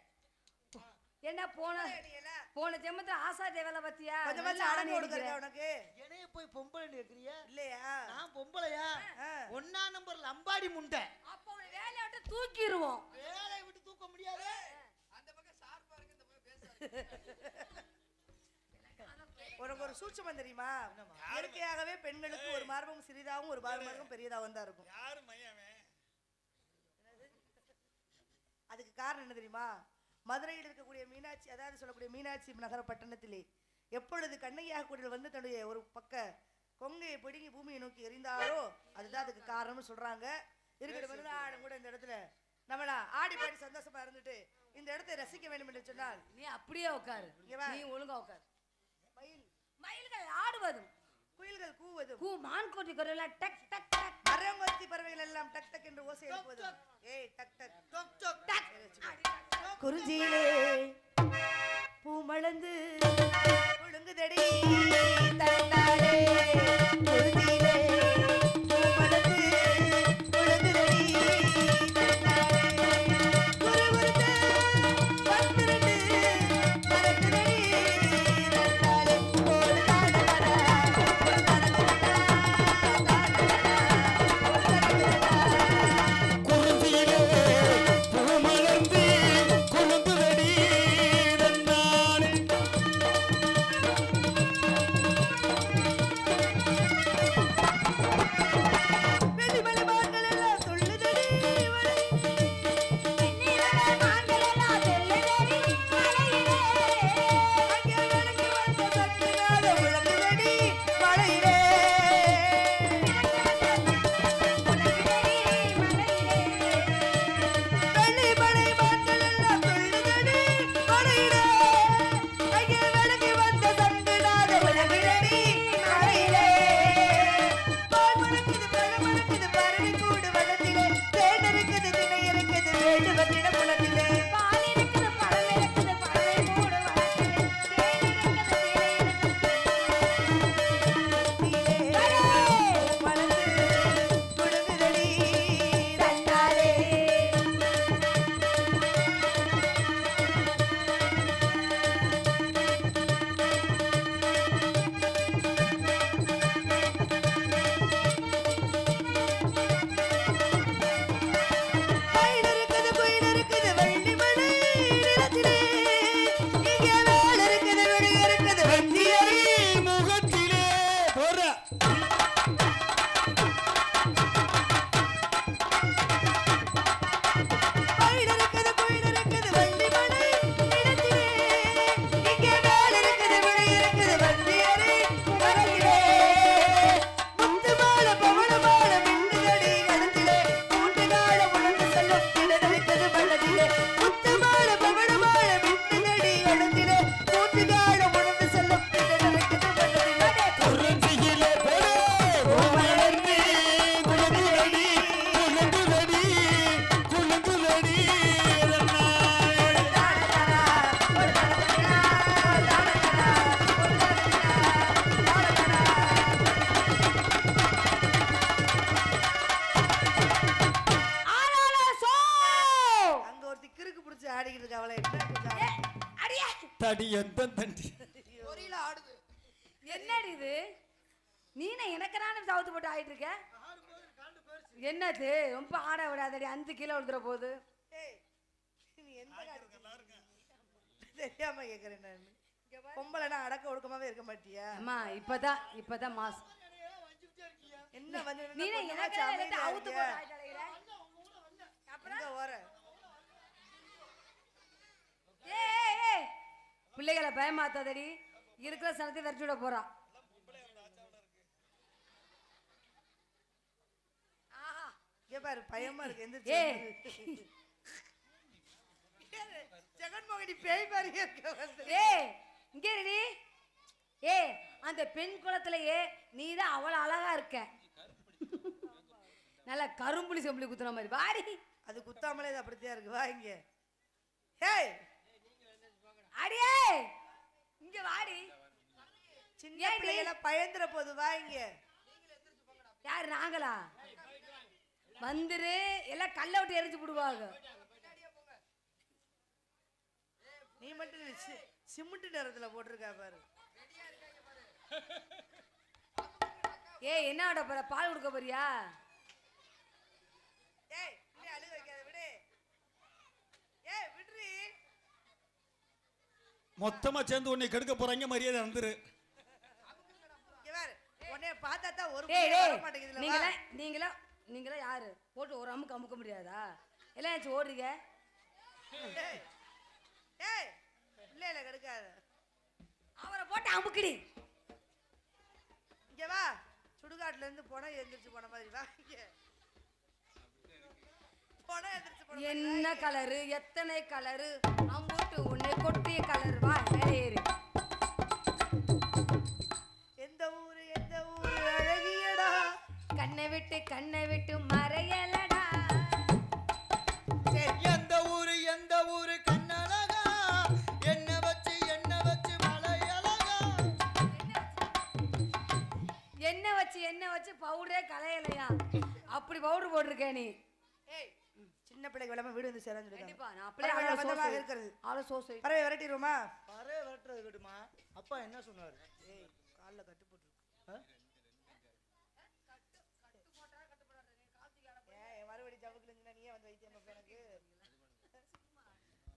S1: என்ன போன ஜென்மத்துல ஆசா தேவலை பத்தியா?
S3: கொஞ்சமாச்சும் அடங்க கொடுக்கறியா உனக்கு?
S4: என்னைய போய் பொம்பளை இருக்கிறிய?
S3: இல்லையா?
S4: நான் பொம்பளையா? ஒன்னா நம்பர் லம்பாடி முண்டை.
S1: அப்ப ஒரு வேலையை விட்டு தூக்கிடுவோம்.
S4: வேலையை விட்டு தூக்க முடியாது.
S3: உனக்கு ஒரு சூட்சமம் தெரியுமா? இயற்கையாகவே பெண்களுக்கு ஒரு மார்பகம் சிறிதாகவும் ஒரு மார்பகம் பெரியதாகவும் தான் இருக்கும்.
S2: யாரு மையமே?
S3: அதுக்கு காரணம் என்ன தெரியுமா? மதுரையில் இருக்கக்கூடிய மீனாட்சி, அதாவது சொல்லக்கூடிய மீனாட்சி நகர பட்டணத்திலே எப்பொழுது கண்ணகியாக கூட வந்து தன்னுடைய ஒரு பக்க கொங்கையை பிடுங்கி பூமியை நோக்கி எறிந்தாரோ அதுதான் அதுக்கு காரணம்னு சொல்றாங்க. இருக்கிற மருதாடும் கூட இந்த இடத்துல நம்மளா ஆடி பாடி சந்தோஷமா இருந்துட்டு இந்த இடத்தை ரசிக்க வேண்டும் என்று சொன்னால்
S1: நீ அப்படியே உட்காரு. நீ ஒழுங்கா உட்காரு. மயில்கள் ஆடுவதும்
S3: குயில்கள் கூவதும்
S1: மான்கோட்டி குரல்ல டக் டக் டக்,
S3: மரங்கொத்தி பறவைகள் எல்லாம் டக் டக் என்று ஓசை எழுப்புவதும் ஏய் டக் டக் டக் டக் டக் குறிஞ்சியிலே பூமளந்து ஒழுங்குதடி தன்னாலே குறிஞ்சியிலே பூமளந்து ஒழுங்குதடி தன்னாலே குருகுருத்து பத்திரண்டு பரத்துதடி தன்னாலே ஒரு
S2: குறிஞ்சியிலே பூமலர்ந்து கொழுந்துதடி தன்னாலே
S1: என்னடி இது நீனே எனக்கு நானே சவுத்து போட்டு ஆயிட்டு இருக்க என்னது ரொம்ப ஆட விடாதடி 5 கிலோ விழுந்துற போகுது
S3: நீ எந்த தெரியாம கேக்குறேன் நான் பொம்பளைனா அடக்க ஒடுக்கமாவே இருக்க மாட்டியா
S1: அம்மா இப்பதான் மாஸ்
S3: என்ன வந்து
S1: நீனே எனக்கு அவுத்து போட்டு ஆயிட்டு அலையற
S3: அப்புறம் ஓர
S1: ஏய் பிள்ளைகளை பயமாத்தாதடி இருக்கிற சனத்தை விரட்டி விட போறா
S3: பாரு பயமா இருக்கு
S1: எந்திரிச்சு
S3: ஜெகன்மோகனி பேய் மாதிரி
S1: இங்கே ரெடி அந்த பெண் குளத்திலேயே நீதான் அவ்வளவு அழகா இருக்க நல்ல கரும்புலி செம்புலி குத்துற மாதிரி வாடி
S3: அது குத்தாமலே இது அப்படித்தான் இருக்கு வா இங்க ஏய்
S1: அடியே இங்க வாடி
S3: சின்ன பிள்ளைகள பயந்துற போது வா இங்க
S1: யார் நாங்களா வந்துரு எல்லாம் கல்ல விட்டு எரிஞ்சு விடுவாங்க
S3: நீ மட்டும் சிமெண்ட் நேரத்துல போட்டிருக்கா பாரு
S1: என்ன ஆட போற பால் கொடுக்க போறியா
S3: அழுக வைக்காத விடு விடுறி
S2: மொத்தமா சேர்ந்து உன்னை கெடுக்க போறாங்க மரியாதை வந்துரு
S3: உன்னைய பார்த்தா தான் ஒரு
S1: நீங்களா யாரு போட்டு ஒரு அமுக்கு அமுக்க முடியாதா எல்லாம் ஓடுறீங்க
S3: பிள்ளைல கெடுக்காத
S1: அவரை போட்டு அமுக்குடி
S3: இங்க வா சுடுகாட்டுல இருந்து போனா எந்திரிச்சு போன மாதிரி வா இங்க போனா எந்திரிச்சு போன
S1: என்ன கலரு எத்தனை கலரு அம்புட்டு உன்னை கொட்டிய கலர் வா ஏறி
S3: எந்த ஊரு அழகியடா
S1: கண்ணை விட்டு மறையலடா
S4: எந்த ஊரு கண்ணழகா என்ன வச்சு மலையழகா
S1: என்ன வச்சு பவுடரே கலையலையா அப்படி பவுடர் போட்டிருக்க நீ
S3: சின்ன பிள்ளைக்கு விளாம வீடு வந்து சேரன்னு சொல்லிருக்காங்க
S1: கண்டிப்பா நான் அப்படியே
S3: இருக்கிறது
S1: ஆள சோசை
S3: பறவை விரட்டிடுவோமா
S4: பறவை வெட்டுறது கட்டுமா அப்பா என்ன சொன்னாரு
S3: கால்ல கட்டு போட்டு மறுபடி ஜவுக்குல இருந்தா நீயே வந்து வைத்தியம் எனக்கு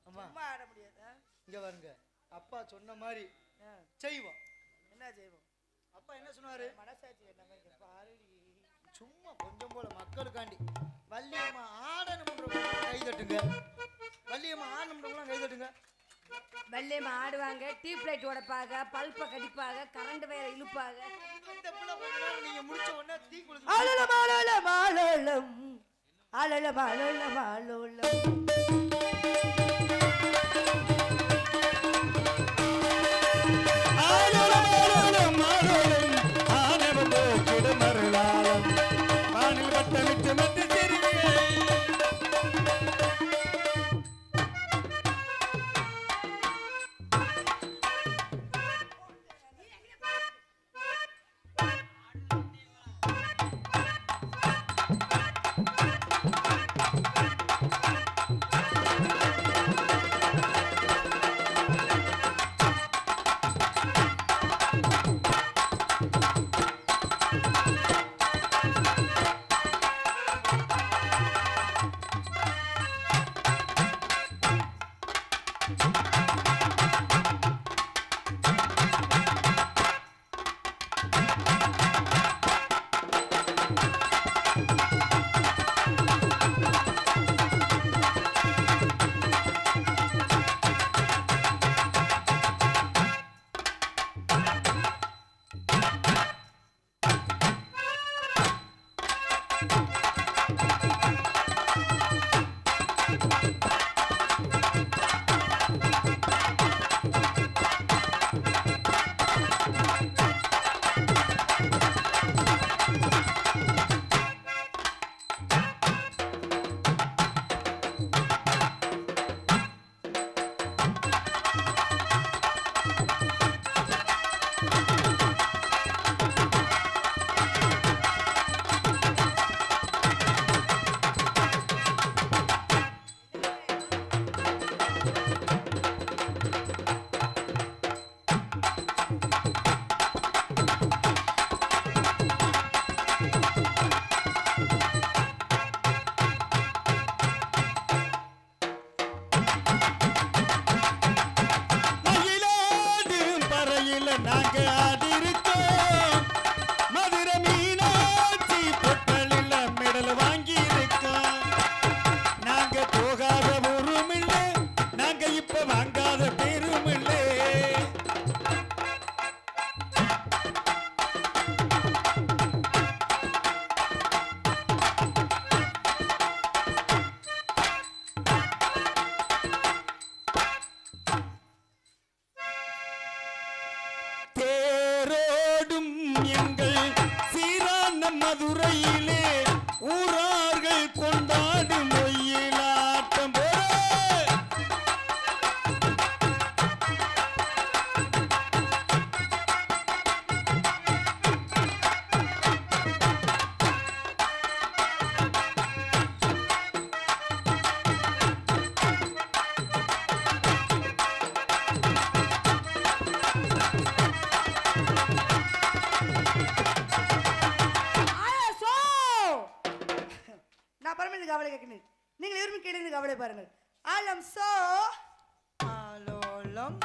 S3: அம்மா ஆட முடியாது
S4: இங்க பாருங்க அப்பா சொன்ன மாதிரி செய்வோம்
S3: என்ன செய்வோம்
S4: அப்பா என்ன சொன்னாரு
S3: மனசாட்சி என்ன பாரு
S4: சும்மா கொஞ்சம் போல மக்களுக்காண்டி வள்ளியம்மா ஆடணும் கை தட்டுங்க வள்ளியம்மா ஆடணும் கை தட்டுங்க
S1: வெள்ளையம்மா ஆடுவாங்க டியூப் லைட் உடைப்பாங்க பல்பை கடிப்பாங்க கரண்ட் வேற இழுப்பாங்க
S4: நீங்க முடிச்ச உடனே தீ குளிச்சு
S3: ஆலலம் ஆலலம் ஆலலம் ஆலலம் ஆலலம் ஆலலம்
S2: கரையில நாங்க ஆடி இருக்கோம் மதுரை மீனாட்சி பொட்டலில் மெடல் வாங்கி இருக்கோம் நாங்க போகாத ஊரும் இல்லை நாங்க இப்ப வாங்காத பேரும் இல்லை தேரோடும் எங்கள் சீரான மதுரையிலே ஊரார்கள் கொண்டாடும் ஒயிலாட்டம்
S1: கவலை கேட்கணும் நீங்கள் விரும்பி கேட்டு கவலை பாருங்கள் ஆலம் சோ
S4: ஆலோலம்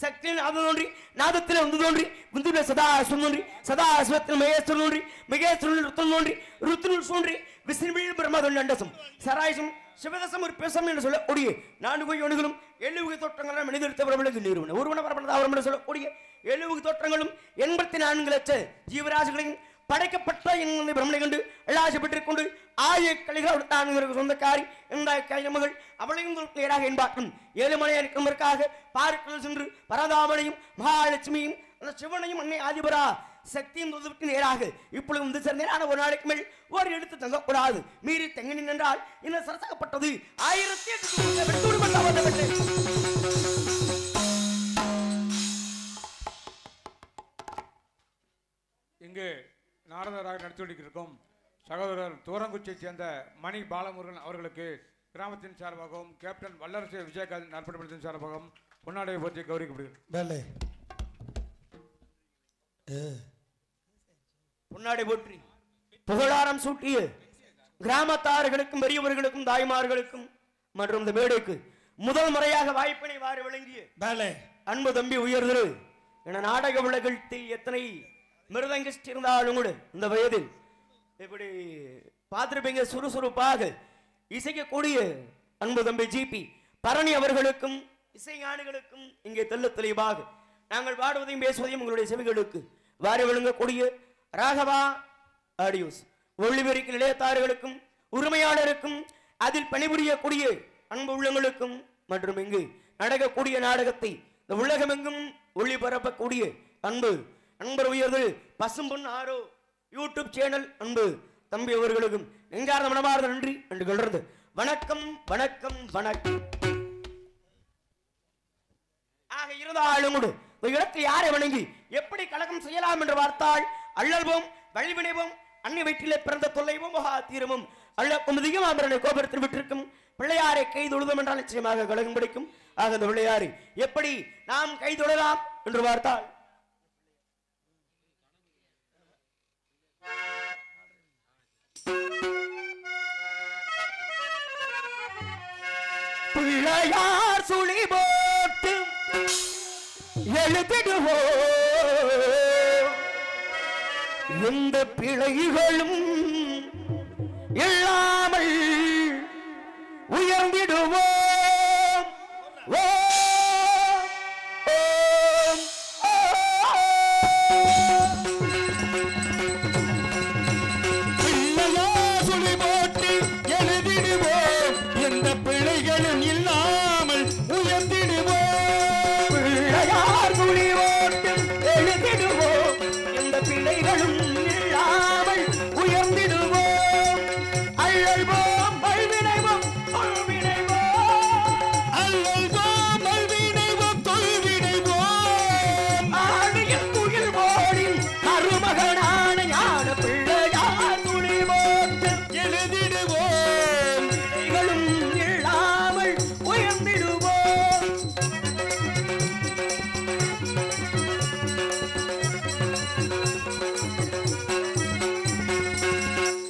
S5: சக்தியில் நாதம் தோன்றி நாதத்தில் வந்து தோன்றி விந்துல சதாசிவம் தோன்றி சதாசிவத்தில் மகேஸ்வரன் தோன்றி மகேஸ்வரன் ருத்தன் தோன்றி ருத்தனுள் தோன்றி விஷ்ணுவில் பிரம்மதன் அண்டசம் சராயசம் சிவதசம் ஒரு பேசம் என்று சொல்லக்கூடிய 4 வகை ஒழுகளும் 7 வகை தோற்றங்களும் மனிதர்த்த பிரபலங்கள் நிறுவனம் ஒருவன பரப்பனதாவரம் என்று சொல்லக்கூடிய 7 வகை தோற்றங்களும் 84 லட்ச ஜீவராசிகளையும் படைக்கப்பட்ட என்னை பிரம்மனை கண்டு அல்லாசப்பட்டுக் கொண்டு ஆய கலிகள் சொந்தக்காரி என்ற மகள் அவளையும் நேராக என்பாற்றும் 7 மணி இருக்கும்பதற்காக பார்க்கல் சென்று பரதாமனையும் மகாலட்சுமியும் அந்த சிவனையும் அன்னை ஆதிபரா சக்தியும் விட்டு நேராக இப்பொழுது வந்து சேர்ந்தேன் ஒரு நாளைக்கு மேல் ஒரு எடுத்து தங்கக்கூடாது மீறி தங்கி நின்றால் என்ன சரசகப்பட்டது 1008
S6: இங்கு நாரதராக நடத்தி கொண்டிருக்கும் சகோதரர் தூரங்குச்சியை சேர்ந்த மணி பாலமுருகன் அவர்களுக்கு கிராமத்தின் சார்பாகவும் கேப்டன் வல்லரசு விஜயகாந்த் நற்பணிமன்றத்தின் சார்பாகவும் பொன்னாடையை போற்றி கௌரவிக்கப்படுகிறது.
S5: பொன்னாடை போற்றி புகழாரம் சூட்டிய கிராமத்தார்களுக்கும் பெரியவர்களுக்கும் தாய்மார்களுக்கும் மற்றும் இந்த மேடைக்கு முதல் முறையாக வாய்ப்பினை வாரி வழங்கிய அன்பு தம்பி உயர்திரு என நாடக உலகில் எத்தனை மிருதங்கிஸ்ட் இருந்தாலும் கூட இந்த வயதில் இப்படி பார்த்திருப்பீங்க சுறுசுறுப்பாக இசைக்கக்கூடிய அன்பு தம்பி ஜிபி பரணி அவர்களுக்கும் இசைஞானிகளுக்கும் இங்கே தெல்ல தெளிவாக நாங்கள் பாடுவதையும் பேசுவதையும் உங்களுடைய செவிகளுக்கு வாரி வழங்கக்கூடிய ராகவா ஆடியோஸ் ஒளிபெருக்கி நிலையத்தார்களுக்கும் உரிமையாளருக்கும் அதில் பணிபுரியக்கூடிய அன்பு உள்ளங்களுக்கும் மற்றும் இங்கு நடக்கக்கூடிய நாடகத்தை இந்த உலகமெங்கும் ஒளிபரப்பக்கூடிய அன்பு நண்பர் உயர்ந்து பசும்பொன் ஆரோ யூடியூப் சேனல் அன்பு தம்பி அவர்களுக்கும் நெஞ்சார்ந்த மனமார்ந்த நன்றி என்று கொள்றது. வணக்கம் வணக்கம் வணக்கம். ஆக இருந்தாலும் கூட ஒரு இடத்தை யாரை வணங்கி எப்படி கலகம் செய்யலாம் என்று பார்த்தால் அள்ளல்வோம் வழிவினைவோம் அன்னை வயிற்றிலே பிறந்த தொல்லைவோம் மகா தீரமும் அள்ளக்கும் ஆபரண கோபுரத்தில் விட்டிருக்கும் பிள்ளையாரை கை தொழுதம் என்றால் நிச்சயமாக கலகம் பிடிக்கும். ஆக அந்த பிள்ளையாரை எப்படி நாம் கை தொழலாம் என்று பார்த்தால் பிள்ளையார் சுழி போட்டு எழுதிடுவோ எந்த பிழைகளும் இல்லாமல் உயர்ந்திடுவோம். பிள்ளையார் சுழி போட்டு எழுதிடுவோம் எந்த பிழைகளும் இல்லாமல் உயர்ந்திடுவோம். பிள்ளையார் சுழி போட்டு எழுதிடுவோம் எந்த பிழைகளும் இல்லாமல் உயர்ந்திடுவோம். அள்ளல்வோம் வல்வினைவோம் தொல்வினைவோம் அள்ளல்வோம் வல்வினைவோம் தொல்வினைவோம் ஆழியில் துயில் போடின் அருமகனான ஞான பிள்ளையார் துணி போட்டு எழுதிடுவோம் பிழைகளும் இல்லாமல் உயர்ந்திடுவோம்.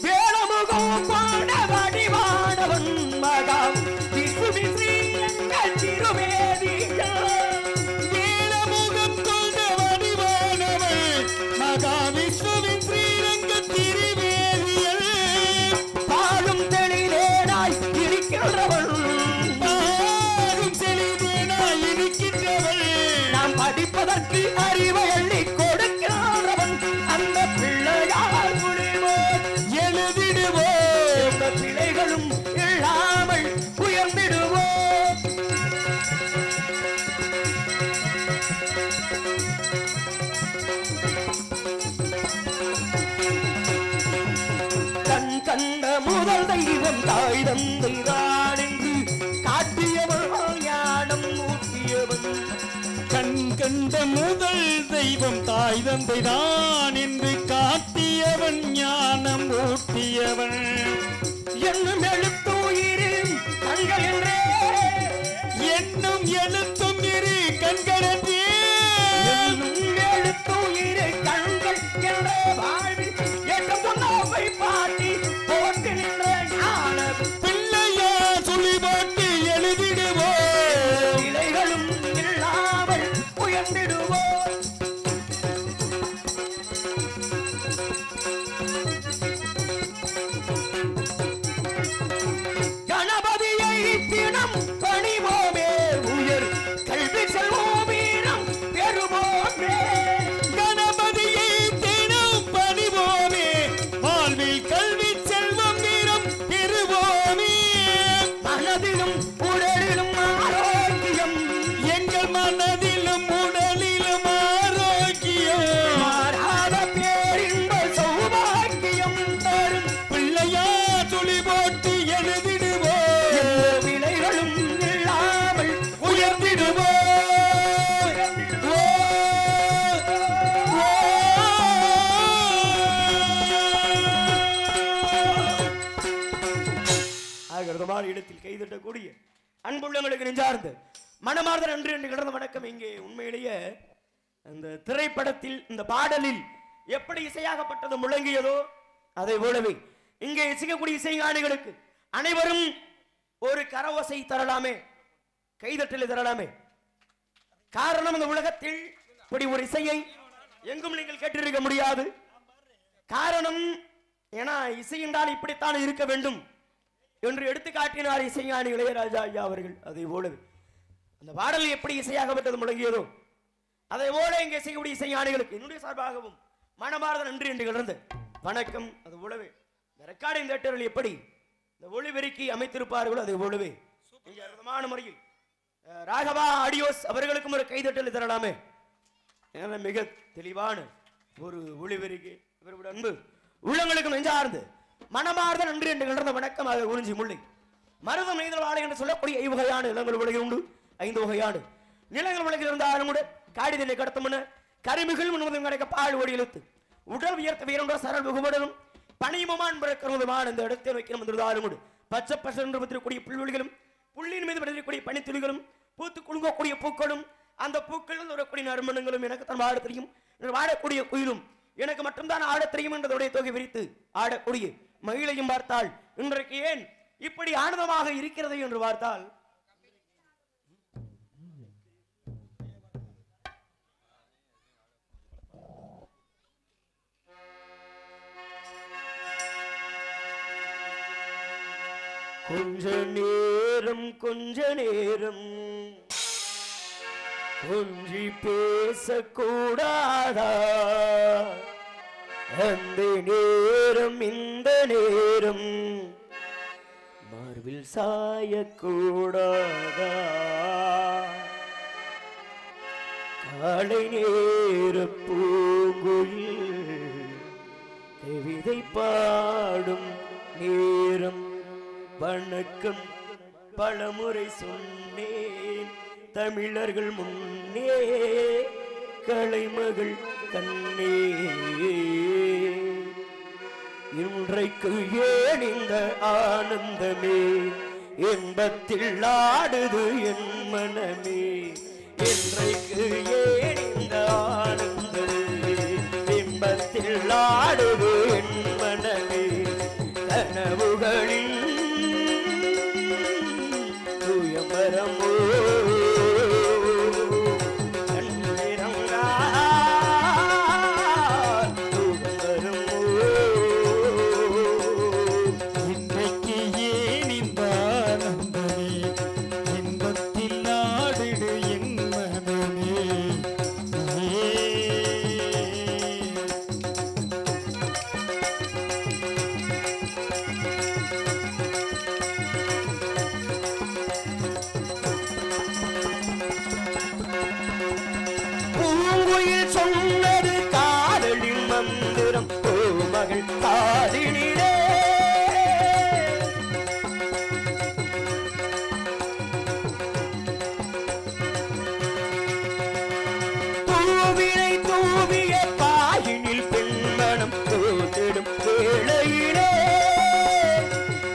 S5: வேளமுகம் கொண்ட வடிவானவன் மகம் விசுவி ஸ்ரீரங்கள் திருவேதிகள். வேளமுகம் கொண்ட வடிவானவன் மகம் விசுவி ஸ்ரீரங்கள் திருவேதிகள். பாலும் தெளிவேனாய் இருக்கின்றவள் பாலும் தெளிவேனாய் இருக்கின்றவள் நாம் படிப்பதற்கு அறிவை அள்ளி கொடுக்கிறவன் அந்த பிள்ளையார் புலிவோம் எழுதிடுவோம் எந்த பிழைகளும் இல்லாமல் உயர்ந்திடுவோம். கண் கண்ட முதல் தெய்வம் தாய் தந்தை தான் என்று காட்டியவன் ஞானம் ஊட்டியவன்.
S7: கண் கண்ட முதல் தெய்வம் தாய் தந்தை தான் என்று காட்டியவன் ஞானம் ஊட்டியவன்.
S5: என்னும் எழுத்துயிரின் கண்கள் என்றே
S7: என்னும் எழுத்தும் இரு கண்களே
S5: என்னும் எழுத்துயிரு கண்கள் என்ற வாழ்வில் ஏற்றம் சொன்னவை பாட்டி போட்டு நின்ற ஞான
S7: பிள்ளையார் சொல்லி போட்டு எழுதிடுவோம்
S5: இலைகளும் இல்லாமல் கணபதியை தினம் பணிவோமே உயர் கல்வி செல்வோம் வீரம் பெறுவோமே
S7: கணபதியை தினம் பணிவோமே வாழ்வில் கல்வி செல்வம் வீரம் பெறுவோமே
S5: மனதிலும் உடலிலும் ஆரோக்கியம்
S7: எங்கள் மனதிலும் உடலிலும் ஆரோக்கியம்
S5: மாறாத பேரின்ப சௌபாக்கியம் தரும்
S7: பிள்ளையா துளி போட்டு எழுதிடுவோம்
S5: எந்த விலைகளும் இல்லாமல்
S7: உயர்ந்திடுவோம்
S5: ஆகிறதமான இடத்தில் கைதட்டக்கூடிய அன்புள்ளங்களுக்கு நெஞ்சார்ந்து மனமார்ந்த நன்றி என்று கிடந்த வணக்கம். இங்கே உண்மையிலேயே அந்த திரைப்படத்தில் இந்த பாடலில் எப்படி இசையாகப்பட்டது முழங்கியதோ அதை போலவே இங்கே இசைக்கக்கூடிய இசைஞானிகளுக்கு அனைவரும் ஒரு கரவோசை தரலாமே, கைதட்டலை தரலாமே. காரணம் இந்த உலகத்தில் இப்படி ஒரு இசையை எங்கும் நீங்கள் கேட்டிருக்க முடியாது. காரணம் ஏன்னா இசை என்றால் இப்படித்தான் இருக்க வேண்டும் என்று எடுத்து காட்டினார் இசைஞானி இளையராஜா ஐயா அவர்கள். அதை போலவே அந்த பாடல் எப்படி இசையாகப்பட்டது முழங்கியதோ அதை போல இங்கே செய்யக்கூடிய இசைஞானிகளுக்கு என்னுடைய சார்பாகவும் மனமார்ந்த நன்றி என்று கிடந்து வணக்கம். அது போலவே இந்த ரெக்கார்டிங் தியேட்டரில் எப்படி இந்த ஒளிபெருக்கி அமைத்திருப்பார்களோ அதை போலவே இங்கே அற்புதமான முறையில் ராகவா ஆடியோஸ் அவர்களுக்கும் ஒரு கைதட்டல் தரலாமே. மிக தெளிவான ஒரு ஒளிபெருக்கி இவருடைய அன்பு உள்ளங்களுக்கும் நெஞ்சார்ந்து மனமார்ந்த நன்றி என்று கிடந்த வணக்கமாக குறிஞ்சி முல்லை மருதம் நெய்தல் வாழை என்று சொல்லக்கூடிய 5 வகையான நிலங்கள் உலகில் உண்டு. 5 வகையான நிலங்கள் உலகில் இருந்தாலும் கூட காடிதலை கடத்தமுன கரிமிகள் முன்வதும் கிடைக்க பால் ஓடி இழுத்து உடல் உயர்த்த வீரன்ற சரல் முகமுடனும் பணியுமான் பிறக்கிறதுமான இந்த இடத்தை வைக்கணும் என்றாலும் கூட பச்சை பசு என்று பற்றிக்கூடிய புல்வெளிகளும் புள்ளின் மீது பற்றிக்கூடிய பனித்துளிகளும் பூத்து குலுங்கக்கூடிய பூக்களும் அந்த பூக்கள் வரக்கூடிய நறுமணங்களும் எனக்கு தான் வாழ தெரியும். வாழக்கூடிய குயிலும் எனக்கு மட்டும்தான் ஆட தெரியும் என்றதோடைய தொகை விரித்து ஆடக்கூடிய மகிழையும் பார்த்தால் இன்றைக்கு ஏன் இப்படி ஆனந்தமாக இருக்கிறது என்று பார்த்தால் கொஞ்ச நேரம் கொஞ்சி பேசக்கூடாதா அந்த நேரம் இந்த நேரம் மார்பில் சாயக்கூடாதா காலை நேர பூங்குயில் கவிதை பாடும் நேரம் வணக்கம் பலமுறை சொன்னேன் தமிழர்கள் முன்னே கலைமகள் கண்ணே இன்றைக்கு ஏன் இந்த ஆனந்தமே இன்பத்தில் ஆடுது என் மனமே இன்றைக்கு ஏன் இந்த ஆனந்தமே இன்பத்தில் ஆடுது என் மனமே கனவுகளில் தூயமரமோ சொன்னது காதலின் மந்திரம் ஓ மகள் காதினிலே தூவினை தூவிய பாயினில் பெண்மணம் தோத்திடும் வேளையிலே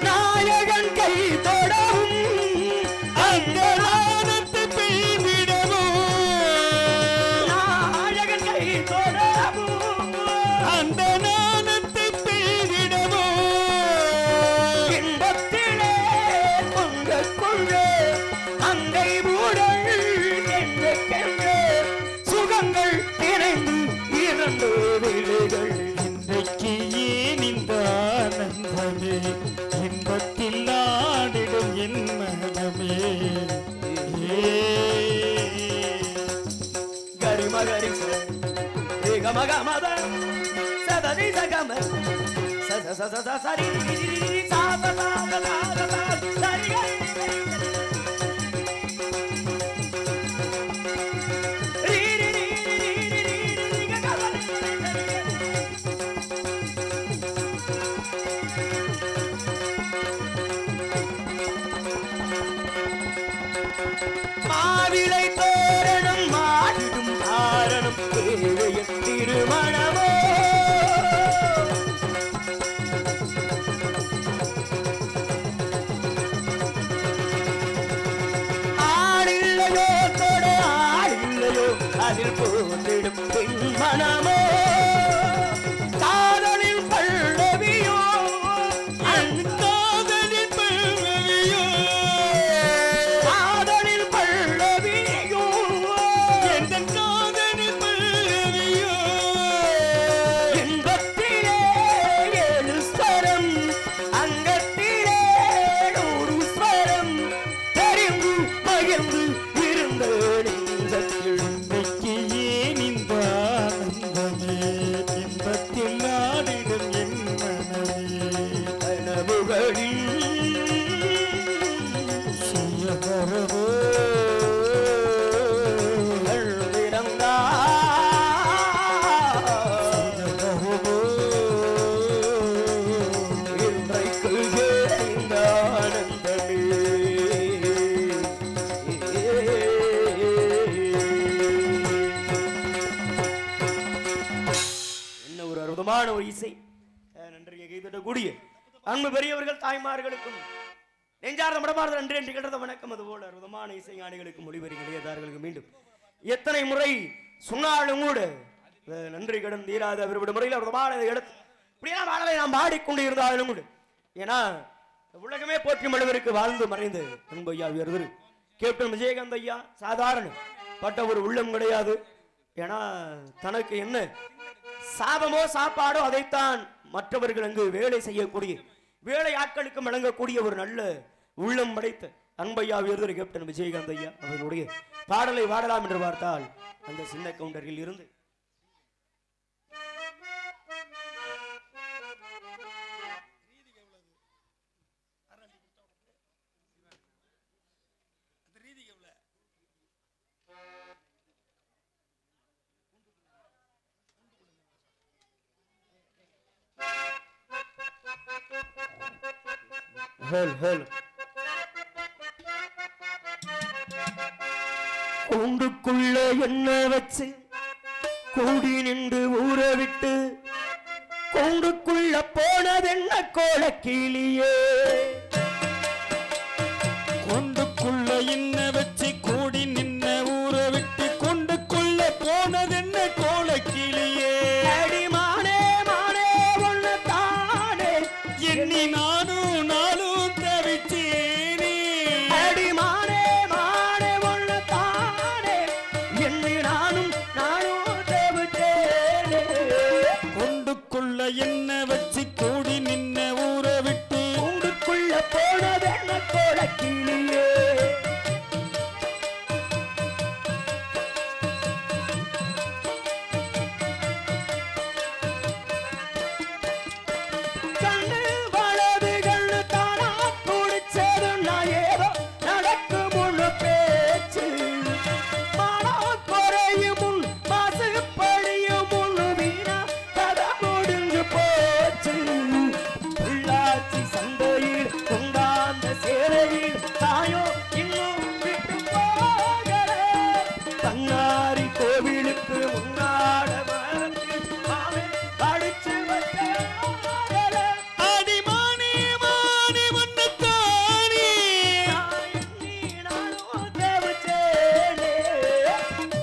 S5: நாயகன் கை தொடவும் அந்த நாணத்து பெய்திடவும் நாயகன் கை தொடவும் அந்த நாணத்து பெய்திடவும் இன்பத்திலே பொங்க கொள்ள அங்கை மூடல் என்றென்று சுகங்கள் திரைந்து இரண்டு விலைகள்
S7: இன்றைக்கு
S5: சரி சகம ச ச ச ச சரி சா சா சா சா சரி மாவிளை தோரணம் மாடிடும் காரணம் தேவைய திருமணமோ ஆடில்லையோ தொட ஆடில்லையோ அதில் போந்திடும் பெண் மனமோ காதலில் பல்லவியோ காதலில் பல்லவியோ காதலில் பல்லவியோ எந்த காதலில் பல்லவியோ இன்பத்திலே 7 ஸ்வரம் அங்கத்திலே 100 ஸ்வரம் தெரிந்து மகிழ்ந்து இருந்த நெஞ்சத்தில்
S7: ஏன் இந்த ஆனந்தமே இன்பத்தில் ஆடிடும் என் மனமே
S5: கனவுகளில்
S7: சுயபரவோ
S5: இன்றைக்கு இந்த ஆனந்தமே என்ன ஒரு அற்புதமான ஒரு இசை நன்றியை கைதட்டக்கூடிய அன்பு பெரியவர்கள் தாய்மார்களுக்கும் நெஞ்சார்ந்த மடமார்ந்த நன்றி என்று கிடந்த வணக்கம். அதுபோல அற்புதமான இசை ஞானிகளுக்கும் மொழிபெறி இளையதார்களுக்கு மீண்டும் எத்தனை முறை சொன்னாலும் கூட நன்றி கடன் தீராத அவருடைய முறையில் அற்புதமான எடுத்து இப்படியெல்லாம் பாடலை நாம் பாடிக்கொண்டு இருந்தாலும் கூட ஏன்னா உலகமே போற்றி மனிதருக்கு வாழ்ந்து மறைந்து அன்பு ஐயா உயர்ந்து கேப்டன் விஜயகாந்த் ஐயா சாதாரண பட்ட ஒரு உள்ளம் கிடையாது. ஏன்னா தனக்கு என்ன சாபமோ சாப்பாடோ அதைத்தான் மற்றவர்கள் அங்கு வேலை செய்யக்கூடிய வேலை ஆட்களுக்கு வழங்கக்கூடிய ஒரு நல்ல உள்ளம் படைத்த அன்பையா உயர்ந்து கேப்டன் விஜயகாந்த் ஐயா அவர்களுடைய பாடலை பாடலாம் என்று பார்த்தால் அந்த சின்ன கவுண்டரில் இருந்து கூண்டுக்குள்ள என்ன வச்சு கூடி நின்று ஊற விட்டு கூண்டுக்குள்ள போனதென்ன கோலக்கிளியே
S7: கொண்டுக்குள்ள என்ன வச்சு கூடி நின்ன ஊற விட்டு கொண்டுக்குள்ள போனதென்ன கோலக்கிளியே
S5: அடிமானே மானே ஒண்ணு தானே
S7: எண்ணி நானும் நாளும் தவிச்சேனே
S5: அடிமானே மானே ஒண்ணு தானே எண்ணி நானும் தேவத்தேனே
S7: கொண்டுக்குள்ள என்ன வச்சு கூடி நின்ன ஊற விட்டு
S5: கூண்டுக்குள்ள போனதென்ன கோலக்கிளியே கண்ணு வலது கண்ணு தானா துடிச்சது நான் ஏதோ நடக்கும் ஒண்ணு பேச்சு மானா குறையும் முன் மாசு படியும் முன்னு வீணா கதை முடிஞ்சு போச்சு உள்ளாட்சி சந்தையில் உண்டாந்த சேலையில் தாயோ இன்னும் விட்டு போகல கண்ணாரி கோவிலுக்கு முன்னாட மரத்தில் மாவே அடிச்சு வச்சாகல
S7: அடிமானே மானே ஒன்னத்தானே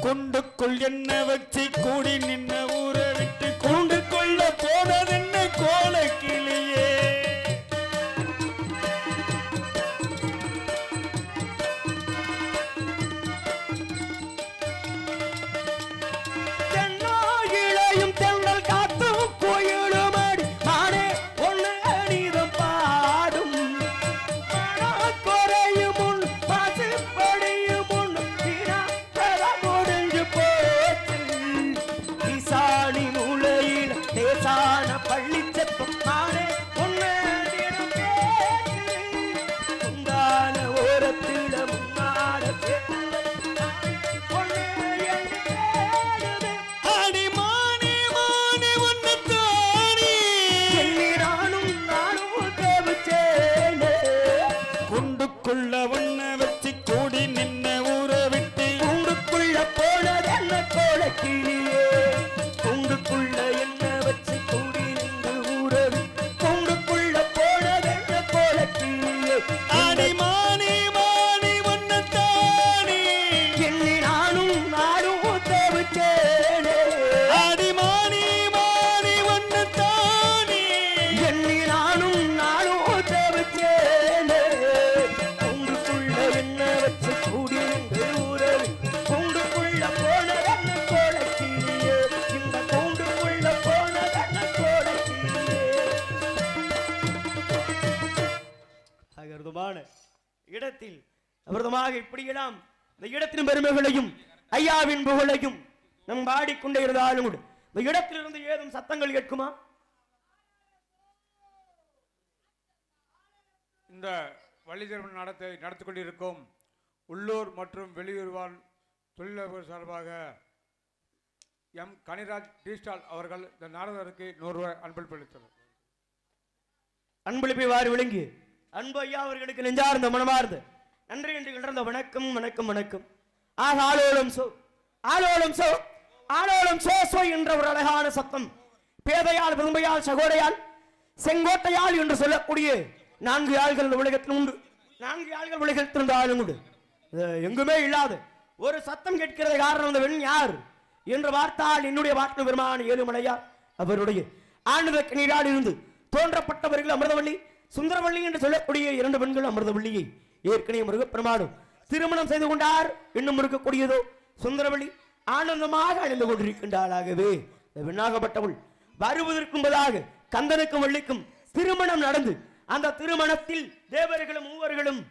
S7: கொண்டுக்குள் என்ன வச்சு கூடி நின்ன ஊற விட்டு கூண்டுக்குள்ள போனதென்ன கோலக்கிளியே
S5: தென்னோ இளையும் தென்னல் காத்தும் கோயிலும் அடி மானே ஒண்ணு நீதம் பாடும் மானா குறையும் முன் பாசு படியும் முன் வீணா கதை முடிஞ்சு போச்சு ஈசா பள்ளி செப்பம் நானே உன்னை தினம் கேட்கிறேன். முந்தான ஓரத்தில முன்னாட
S7: குண்டுக்குள்ள ஒன்ன வச்சு கூடி நின்ன ஊரை விட்டு
S5: குண்டுக்குள்ள போனது என்ன கோலக்கிளியே. குண்டுக்குள்ள என்ன வச்சு கூடி நின்று ஊரை விட்டு குண்டுக்குள்ள போனது என்ன கோலக்கிளியே.
S7: ஆடி மானி மானி ஒன்னத்தானே
S5: எண்ணி நானும் தேவிச்சேனே.
S7: ஆடி மானி மானி ஒன்னத்தானே
S5: எண்ணி நானும் தேவிச்சேனே. குண்டுக்குள்ள என்ன வச்சு கூடி நின்று ஊரை குண்டுக்குள்ள போனது என்ன கோலக்கிளியே. இந்த குண்டுக்குள்ள போனது என்ன கோலக்கிளியே. அகிருதமான இடத்தில் அமிர்தமாக இப்படியெல்லாம் இந்த இடத்தின் பெருமைகளையும் ஐயாவின் புகழையும் நம் பாடிக்கொண்டே இருந்தாலும் கூட இந்த இடத்திலிருந்து ஏதும் சத்தங்கள் கேட்குமா?
S6: இந்த வள்ளி திருமண நடத்தி கொண்டிருக்கும் உள்ளூர் மற்றும் வெளியூர் வாழ் தொழிலாளர்கள் சார்பாக எம் கனிராஜ் டி ஸ்டால் அவர்கள் இந்த நாரதருக்கு 100 ரூபாய் அன்பளிப்பு அளித்தனர்.
S5: அன்பளிப்பை வாரி விளங்கி அன்பு ஐயா அவர்களுக்கு நெஞ்சார்ந்த மனமார்ந்த நன்றி என்று கிடந்த வணக்கம் வணக்கம் வணக்கம். ஆக ஆலோலம் சோ ஆலோலம் சோ ஆலோலம் சோ சோ என்ற ஒரு அழகான சத்தம் பேதையால் பெருமையால் சகோடையால் செங்கோட்டையால் என்று சொல்லக்கூடிய 4 ஆள்கள் இந்த உலகத்தில் உண்டு. 4 ஆள்கள் உலகத்தில் இருந்தாலும் உண்டு. எங்குமே இல்லாத ஒரு சத்தம் கேட்கிறது. காரணம் அந்த பெண் யார் என்று பார்த்தால் என்னுடைய வாக்கு பெருமான ஏழுமலையா அவருடைய ஆண்டுதற்கு நீரால் இருந்து தோன்றப்பட்டவர்கள் அமிர்தவள்ளி சுந்தரவள்ளி என்று சொல்லக்கூடிய 2 பெண்கள் அமிர்தவள்ளியை ஏற்கனவே முருகப்பெருமானும் திருமணம் செய்து கொண்டார். இன்னும் இருக்கக்கூடியதோ சுந்தரவள்ளி ஆனந்தமாக அழிந்து கொண்டிருக்கின்றாளாகவே பெண்ணாகப்பட்டவள் வருவதற்கு முன்பதாக கந்தனுக்கும் வள்ளிக்கும் திருமணம் நடந்து அந்த திருமணத்தில் தேவர்களும் மூவர்களும்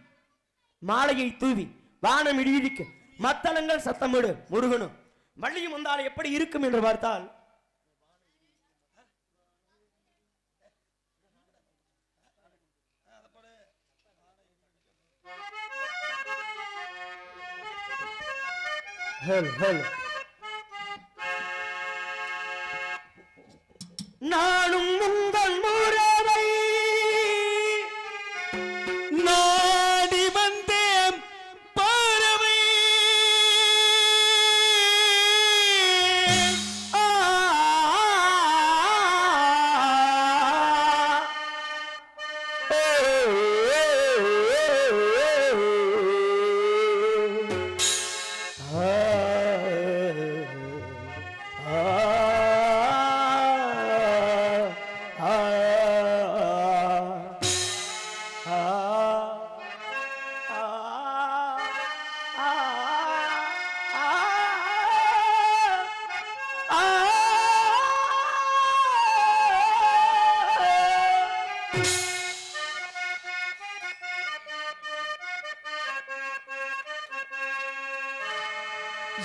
S5: மாலையை தூவி வானம் இடிக்க மத்தளங்கள் சத்தமிடு முருகனும் வள்ளியும் வந்தால் எப்படி இருக்கும் என்று பார்த்தால் நானும் உங்கள் முறவை
S7: நாடி வந்தேன் பறவை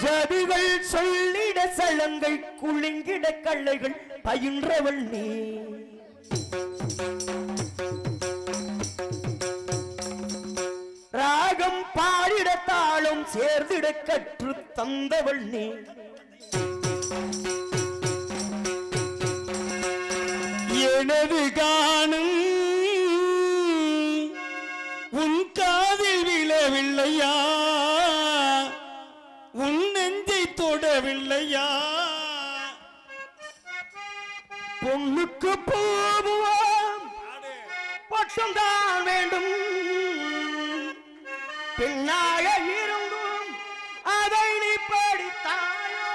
S5: ஜதிகள் சொல்லிட சலங்கை குளிங்கிட கள்ளைகள் பயின்றவள் நீ ராகம் பாடிடத்தாலும் சேர்ந்திட கற்று தந்தவள் நீ
S7: எனது காணும் உன் காதில் விழவில்லையா உன் நெஞ்சை தொடவில்லையா
S5: பொண்ணுக்கு போவோம் பட்டம்தான் வேண்டும் பெண்ணாக இருந்தும் அதை நீ படித்தாயோ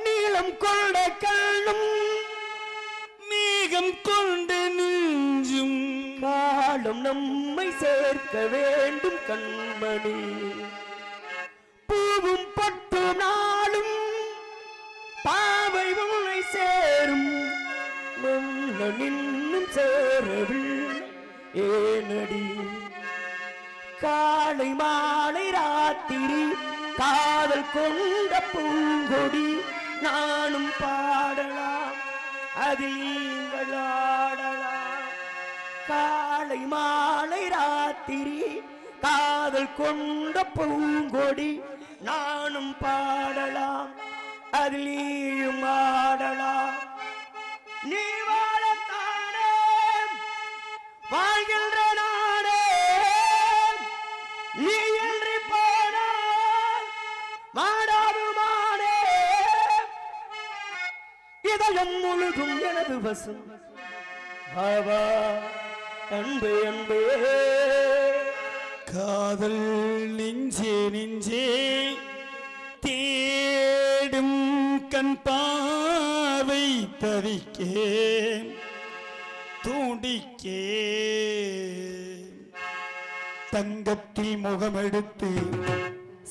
S5: நீளம் கொண்ட கண்ணும்
S7: மேகம் கொண்ட நெஞ்சும்
S5: காலம் நம்மை சேர்க்க வேண்டும் கண்மணி பூவும் பட்டு நாளும் பாவை உன்னை சேரும் மன்னனின்னும் சேரவில் ஏனடி காலை மாலை ராத்திரி காதல் கொண்ட பூங்கொடி நானும் பாடலாம் அதில் நீங்கள் ஆடலாம் காலை மாலை ராத்திரி காதல் கொண்ட பூங்கொடி நானும் பாடலாம் அதில் நீயும் ஆடலாம் நீ வாழத்தானே வாழ்கின்ற நாடே நீ என்று போனால் மாடாதுமானே இதயம் முழுதும் எனது வசம் பாபா அன்பே அன்பே
S2: காதல் நெஞ்சே நெஞ்சே தேடும் கண் பார்வை தவிக்கே தூண்டிக்கே தங்கத்தில் முகமெடுத்து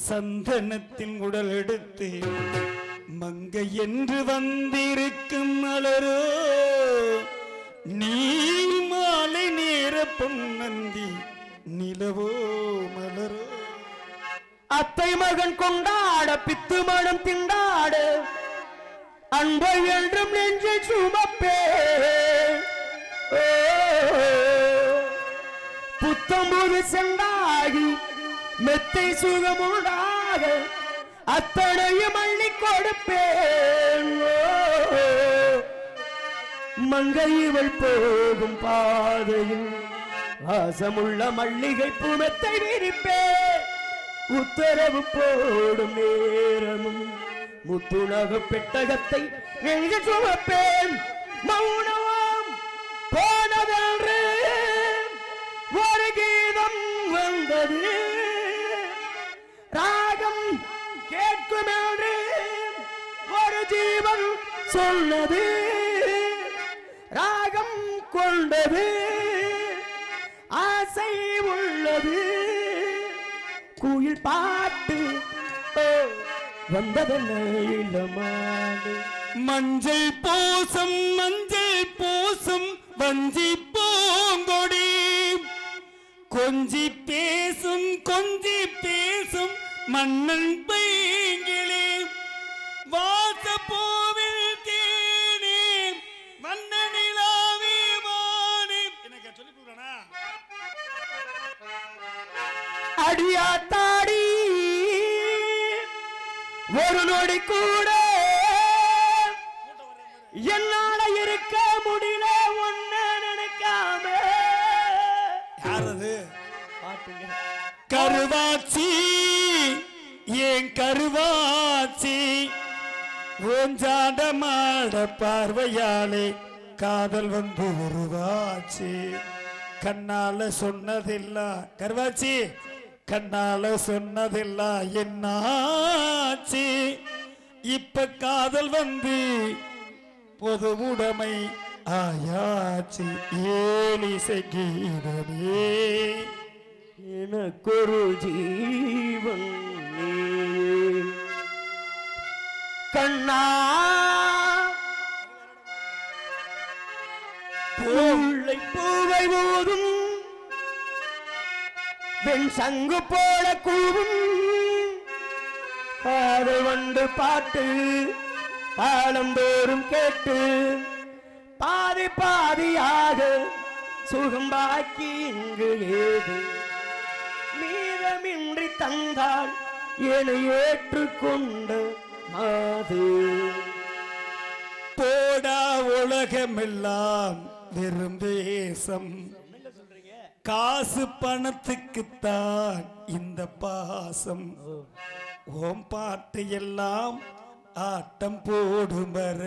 S2: சந்தனத்தின் உடல் எடுத்து மங்கை என்று வந்திருக்கும் மலரோ நீ மாலை நேர பொன்னந்தி நிலவோ மலரோ
S5: அத்தை மகன் கொண்டாட பித்து மனம் திண்டாட அன்பை என்றும் நெஞ்சில் சுமப்பே புத்தம்புது சென்றாகி மெத்தை சுகமுண்டாக அத்தனையும் அள்ளி கொடுப்பேன் மங்கை இவள் போகும் பாதையில் வாசமுள்ள மல்லிகை பூமெத்தை விரிப்பேன் உத்தரவு போடும் நேரமும் முத்துணக பெட்டகத்தை நெஞ்சு சுமப்பேன் மௌனம் போனதென்று ஒரு கீதம் வந்தது ராகம் கேட்கும் என்று ஒரு ஜீவன் சொன்னது ராகம் கொண்டது ஆசை உள்ளது குயில் பாட்டு வந்ததென்ன இளமாடு
S2: மஞ்சள் பூசும் வஞ்சி பூங்கொடி கொஞ்சி பேசும் மன்னன் பைங்கிளி வாச பூவில் தேனே வண்ண நிலாவே மானே எனக்கு சொல்லி கொடுக்கறனா
S5: அடியாத்தாடி ஒரு நொடி கூட என்னால இருக்க முடியல ஒன்ன நினைக்காம
S2: யாரது கருவாச்சி ஏன் கருவாச்சி ஓஞ்சாட மாட பார்வையாலே காதல் வந்து உருவாச்சி கண்ணால சொன்னதெல்லாம் கருவாச்சி கண்ணால சொன்னதெல்லாம் என்னாச்சு இப்ப காதல் வந்து பொது உடைமை ஆயாச்சு ஏலிசை கீதமே
S5: எனக்கொரு ஜீவன் கண்ணா பூளை பூவை போதும் வெண் சங்கு போல கூவும் காதல் வந்து பாட்டு காலந்தோறும் கேட்டு பாதி பாதியாக சுகம் பாக்கி இங்கு ஏது மீதமின்றி தந்தால் என்னை ஏற்றுக்கொண்ட மாது
S2: போடா உலகமெல்லாம் வெறும் தேசம் காசு பணத்துக்குத்தான் இந்த பாசம் ஓம் பாட்டு எல்லாம் ஆட்டம் போடும் வர